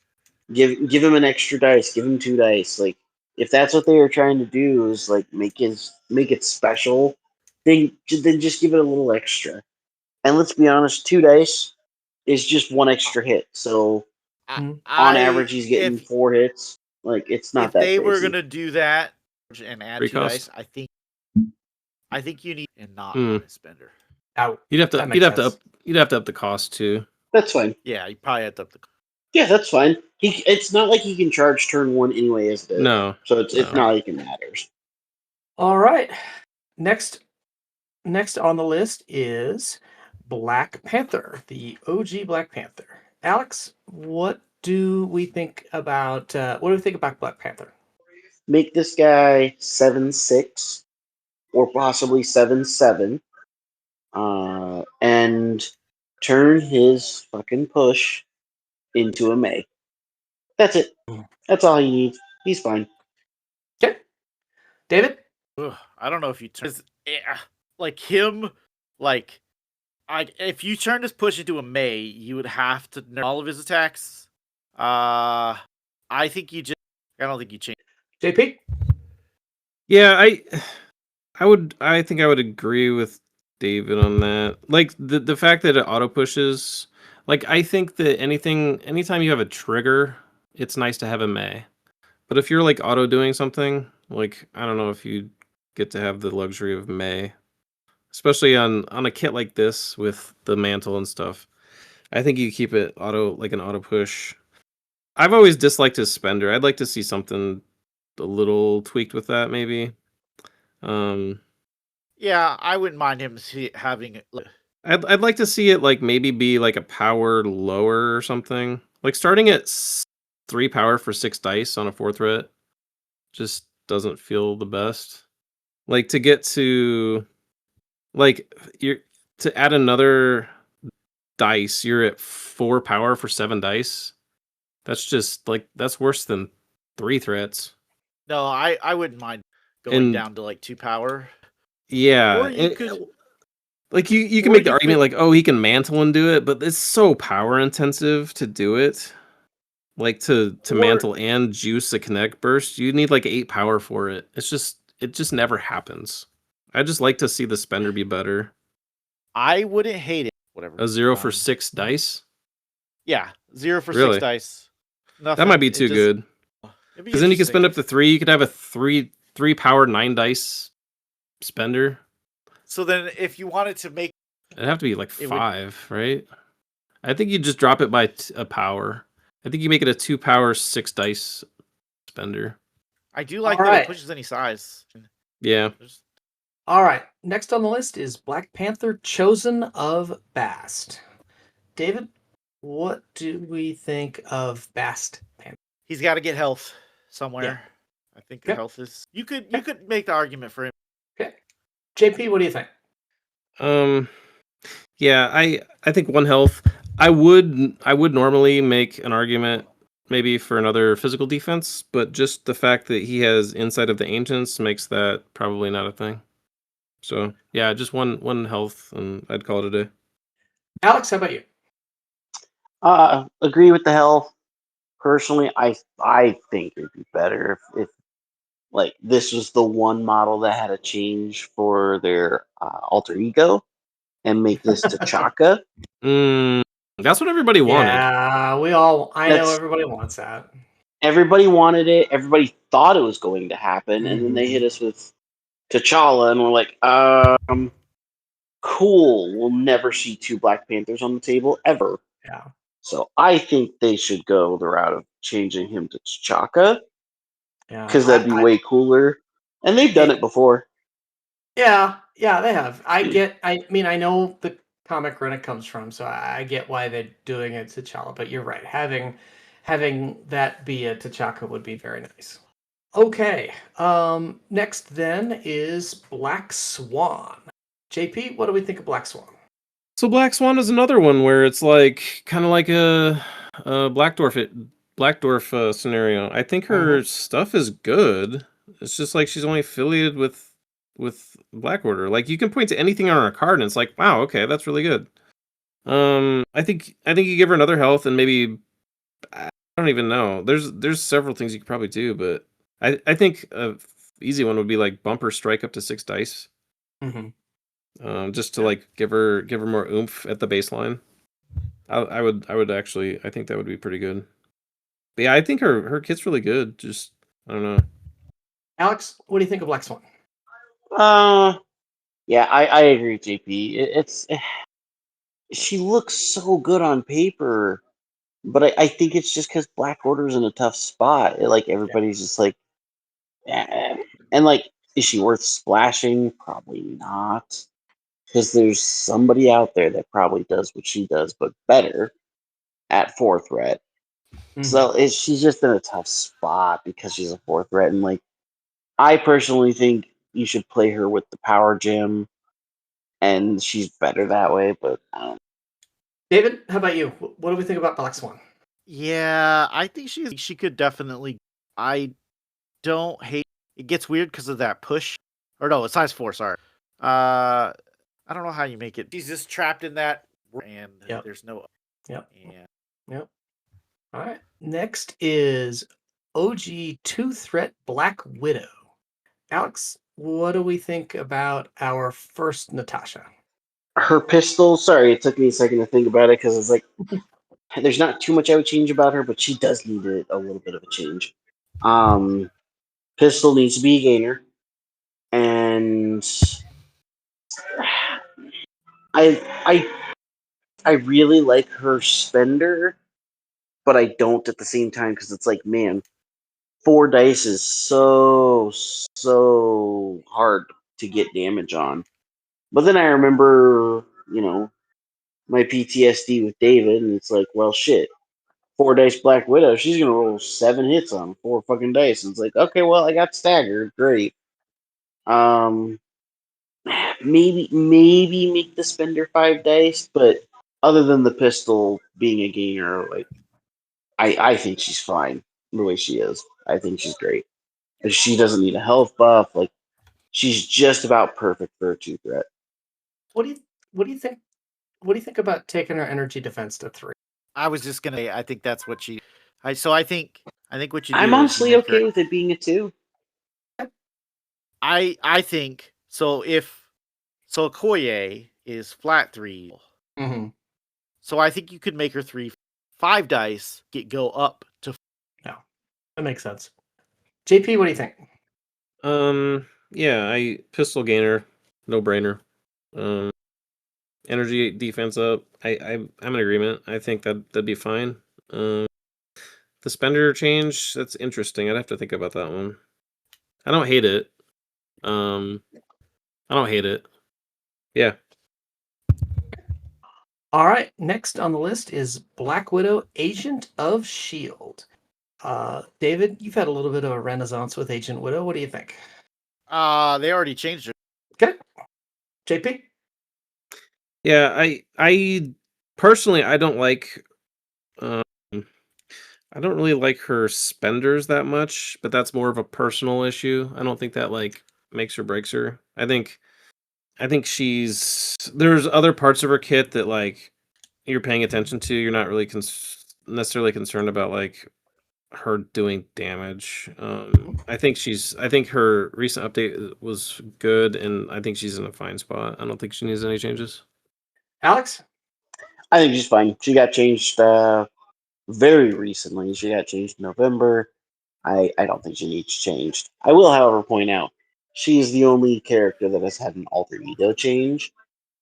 give him an extra dice. Give him 2 dice. Like if that's what they were trying to do is like make it special, then just give it a little extra. And let's be honest, 2 dice is just 1 extra hit. So on average, he's getting 4 hits. Like it's not if that they crazy. were gonna do that and add Free 2 cost? dice, I think you need and not Hmm. on a spender. Out. You'd have to That makes sense. you'd have to up the cost too. That's fine. Yeah, you probably have to up the. Yeah, that's fine. It's not like he can charge turn 1 anyway as it is. No, So it's no. not like it matters. All right. Next on the list is Black Panther, the OG Black Panther. Alex, what do we think about Black Panther? Make this guy 7-6 or possibly 7-7, and turn his fucking push into a May. That's it. That's all he needs. He's fine. Okay. David? I don't know if you turn like him, like if you turn this push into a May, you would have to nerf all of his attacks. I think you just. I don't think you change. JP? Yeah, I think I would agree with David on that. Like the fact that it auto pushes, like I think that anytime you have a trigger, it's nice to have a May. But if you're like auto doing something, like I don't know if you get to have the luxury of May, especially on a kit like this with the mantle and stuff. I think you keep it like an auto push. I've always disliked his spender. I'd like to see something a little tweaked with that, maybe. Yeah, I wouldn't mind him having. I'd like to see it like maybe be like a power lower or something. Like starting at 3 power for 6 dice on a 4 threat just doesn't feel the best. Like to get to like you're to add another dice, you're at 4 power for 7 dice. That's just like that's worse than 3 threats. No, I wouldn't mind going down to like 2 power. Yeah, Or you could. Like you can make the argument like, oh, he can mantle and do it, but it's so power intensive to do it. Like to mantle and juice a connect burst, you need like 8 power for it. It just never happens. I just like to see the spender be better. I wouldn't hate it. Whatever. A 0 for 6 dice? Yeah, 0 for Really? 6 dice. That might be too good. Because then you can spend up to 3. You could have a 3 power 9 dice spender. So then, if you wanted to make, It'd have to be like 5, right? I think you just drop it by a power. I think you make it a 2 power 6 dice spender. I do like that it pushes any size. Yeah. All right. Next on the list is Black Panther, Chosen of Bast. David, what do we think of Bast Panther? He's got to get health somewhere. Yeah. I think the health is. You could make the argument for him. Okay. JP, what do you think? Yeah, I think 1 health. I would normally make an argument maybe for another physical defense, but just the fact that he has Insight of the Ancients makes that probably not a thing. So yeah, just one health, and I'd call it a day. Alex, how about you? Agree with the health. Personally, I think it'd be better if like this was the one model that had a change for their alter ego, and make this T'Chaka. That's what everybody wanted. Yeah, I know everybody wants that. Everybody wanted it. Everybody thought it was going to happen, and then they hit us with T'Challa, and we're like, cool will never see 2 Black Panthers on the table ever. Yeah. So I think they should go the route of changing him to T'Chaka Yeah. because that'd be way cooler. And they've done it before. Yeah, they have. I mean, I know the comic run it comes from, so I get why they're doing it to T'Challa, but you're right. Having that be a T'Chaka would be very nice. Okay. Next then is Black Swan. JP, what do we think of Black Swan? So Black Swan is another one where it's like kind of like a Black Dwarf scenario. I think her stuff is good. It's just like she's only affiliated with Black Order. Like you can point to anything on her card and it's like, wow, okay, that's really good. I think you give her another health and maybe I don't even know. There's several things you could probably do, but I think a easy one would be like bumper strike up to 6 dice. Just to like give her more oomph at the baseline. I would actually I think that would be pretty good. But yeah, I think her kit's really good. Just I don't know. Alex, what do you think of Black Swan? Yeah, I agree with JP. She looks so good on paper, but I think it's just because Black Order's in a tough spot. Like everybody's just like, and like, is she worth splashing? Probably not, because there's somebody out there that probably does what she does, but better at 4 threat. So she's just in a tough spot because she's a 4 threat, and like, I personally think you should play her with the power gem, and she's better that way. But I don't know. David, how about you? What do we think about Black Swan? Yeah, I think she could definitely. I don't hate. It gets weird because of that push, or no, it's size 4. Sorry. I don't know how you make it. She's just trapped in that, and there's no. Yep. Yeah. Yep. All right. Next is OG 2-threat Black Widow. Alex, what do we think about our first Natasha? Her pistol. Sorry, it took me a second to think about it because it's like there's not too much I would change about her, but she does need a little bit of a change. Pistol needs to be a gainer, and I really like her spender, but I don't at the same time because it's like, man, 4 dice is so hard to get damage on. But then I remember, my PTSD with David, and it's like, well, shit. 4 dice Black Widow, she's gonna roll 7 hits on 4 fucking dice. And it's like, okay, well, I got staggered, great. Maybe make the spender 5 dice, but other than the pistol being a gainer, like I think she's fine the way she is. I think she's great. If she doesn't need a health buff, like she's just about perfect for a 2 threat. What do you think? What do you think about taking her energy defense to 3? I was just gonna. I think that's what she. I think what you do. I'm is you honestly make okay her, with it being a 2. I think so. So Okoye is flat 3. So I think you could make her 5 dice, go up to. Yeah, that makes sense. JP, what do you think? Yeah, I pistol gainer, no brainer. Energy defense up. I'm in agreement. I think that'd be fine. The spender change, that's interesting. I'd have to think about that one. I don't hate it. Yeah. All right. Next on the list is Black Widow, Agent of S.H.I.E.L.D. David, you've had a little bit of a renaissance with Agent Widow. What do you think? They already changed it. Okay. JP? Yeah, I personally I don't like I don't really like her spenders that much, but that's more of a personal issue. I don't think that like makes or breaks her. I think there's other parts of her kit that like you're paying attention to. You're not really necessarily concerned about like her doing damage. I think her recent update was good, and I think she's in a fine spot. I don't think she needs any changes. Alex? I think she's fine. She got changed very recently. She got changed in November. I don't think she needs changed. I will, however, point out she is the only character that has had an alter ego change.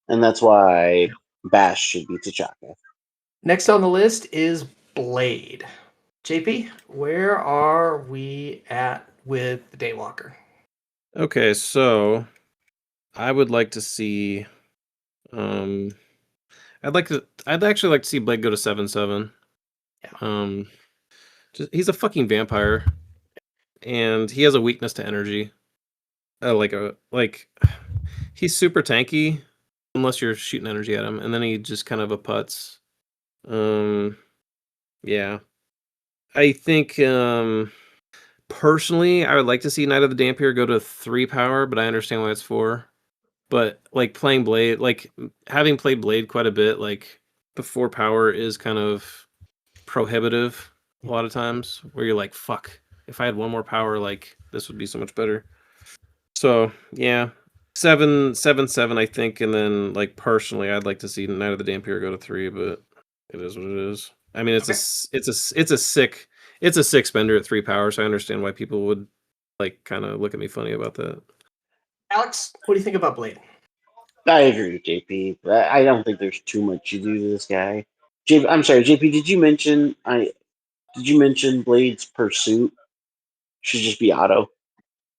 and that's why Bash should be T'Chaka. Next on the list is Blade. JP, where are we at with the Daywalker? Okay, so I would like to see. I'd actually like to see Blade go to 7/7. Yeah. He's a fucking vampire, and he has a weakness to energy. He's super tanky unless you're shooting energy at him, and then he just kind of a putz. Yeah. I think personally I would like to see Knight of the Dampier go to 3 power, but I understand why it's 4. But like playing Blade, like having played Blade quite a bit, like the 4 power is kind of prohibitive a lot of times where you're like, fuck, if I had 1 more power, like this would be so much better. So yeah, 7/7, I think, and then like personally, I'd like to see Knight of the Dampier go to 3, but it is what it is. I mean, it's a sick spender at 3 power, so I understand why people would like kind of look at me funny about that. Alex, what do you think about Blade? I agree with JP. I don't think there's too much you do to this guy. I'm sorry, JP. Did you mention Blade's pursuit should just be auto?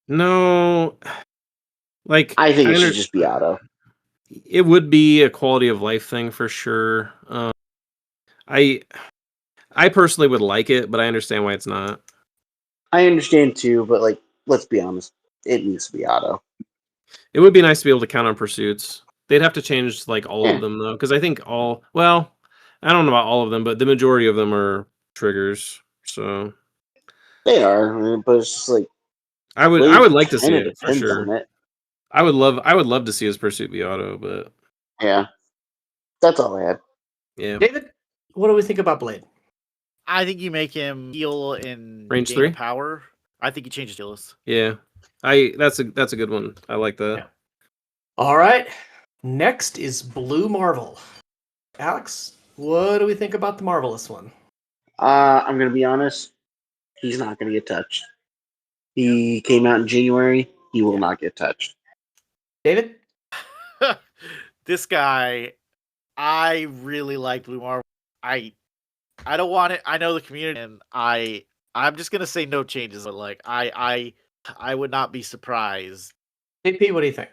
No, like I think it should just be auto. it would be a quality of life thing for sure. I personally would like it, but I understand why it's not. I understand too, but like, let's be honest, it needs to be auto. It would be nice to be able to count on pursuits. They'd have to change like all of them though, because I think I don't know about all of them, but the majority of them are triggers. So they are, but it's just like I would like to see it for sure. It. I would love to see his pursuit be auto, but yeah, that's all I had. Yeah, David, what do we think about Blade? I think you make him heal in range gain 3 power. I think you change his skills. Yeah, that's a good one. I like that. Yeah. All right. Next is Blue Marvel. Alex, what do we think about the Marvelous one? I'm gonna be honest. He's not gonna get touched. He came out in January. He will not get touched. David? This guy, I really like Blue Marvel. I don't want it. I know the community, and I'm just gonna say no changes. But like, I would not be surprised. JP, what do you think?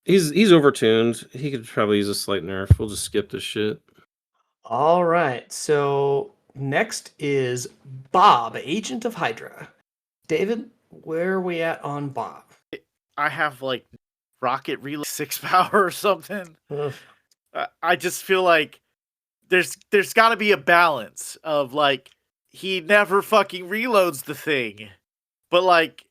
He's overtuned. He could probably use a slight nerf. We'll just skip this shit. All right. So next is Bob, Agent of Hydra. David, where are we at on Bob? I have like rocket reload 6 power or something. I just feel like there's got to be a balance of like he never fucking reloads the thing, but like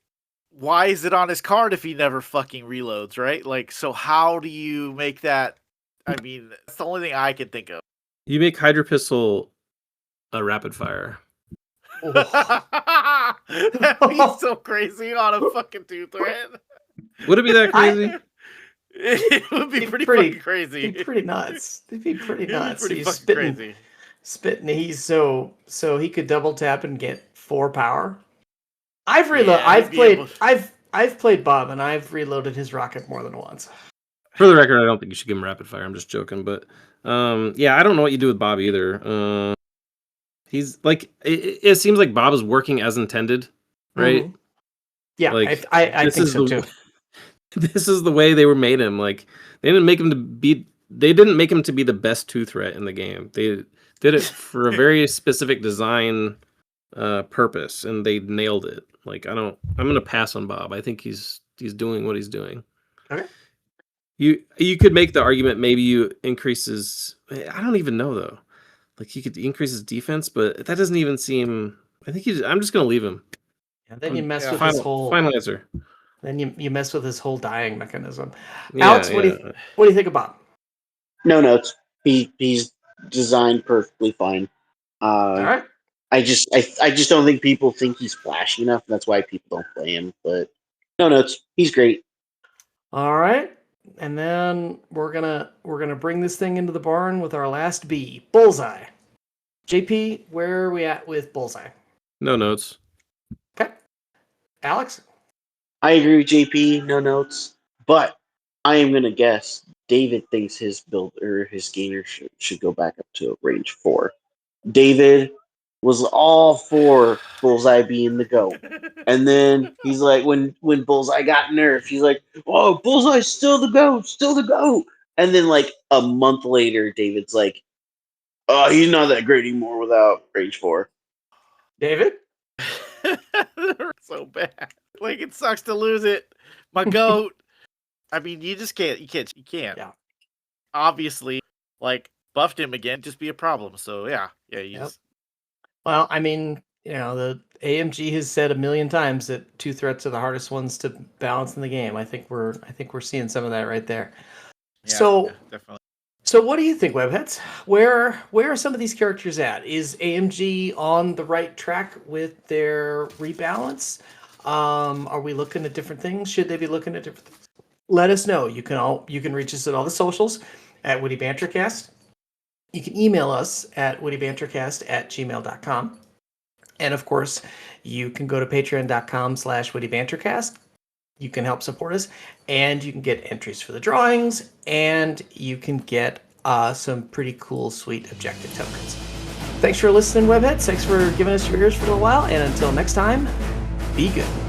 why is it on his card if he never fucking reloads, right? Like, so how do you make that? I mean, that's the only thing I can think of. You make Hydra Pistol a rapid fire. That'd be so crazy on a fucking 2-threat. Would it be that crazy? It would be pretty fucking crazy. It'd be pretty nuts. It'd be pretty nuts. Pretty He's fucking crazy. Spitting. He's so he could double tap and get 4 power. I've played Bob and I've reloaded his rocket more than once. For the record, I don't think you should give him rapid fire. I'm just joking, but yeah, I don't know what you do with Bob either. He's like it seems like Bob is working as intended, right? Mm-hmm. Yeah, like, I think so too. This is the way they were made him. Like they didn't make him to be the best 2-threat in the game. They did it for a very specific design purpose, and they nailed it. Like I'm gonna pass on Bob. I think he's doing what he's doing. Okay. You could make the argument maybe you increase his. I don't even know though. Like he could increase his defense, but that doesn't even seem. I think I'm just gonna leave him. And then you mess with final, his whole final answer. Then you mess with his whole dying mechanism. Yeah, Alex, what do you think about? No notes. He's designed perfectly fine. All right. I just don't think people think he's flashy enough. That's why people don't play him. But no notes. He's great. All right. And then we're gonna bring this thing into the barn with our last B, Bullseye. JP, where are we at with Bullseye? No notes. Okay. Alex? I agree with JP, no notes. But I am gonna guess David thinks his build or his gainer should go back up to range 4. David was all for Bullseye being the GOAT. And then he's like, when Bullseye got nerfed, he's like, "Oh, Bullseye's still the GOAT, still the GOAT." And then like a month later, David's like, "Oh, he's not that great anymore without range 4." David? So bad. Like, it sucks to lose it. My goat. I mean, you just can't. You can't. Yeah. Obviously, like, buffed him again, just be a problem. So yeah. Yep. Well, I mean, the AMG has said a million times that 2 threats are the hardest ones to balance in the game. I think we're seeing some of that right there. Yeah, definitely. So what do you think, Webheads? Where are some of these characters at? Is AMG on the right track with their rebalance? Are we looking at different things? Should they be looking at different things? Let us know. You can reach us at all the socials at Witty Bantercast. You can email us at wittybantercast@gmail.com. And of course, you can go to patreon.com/wittybantercast. You can help support us, and you can get entries for the drawings, and you can get some pretty cool, sweet objective tokens. Thanks for listening, Webheads. Thanks for giving us your ears for a little while, and until next time, be good.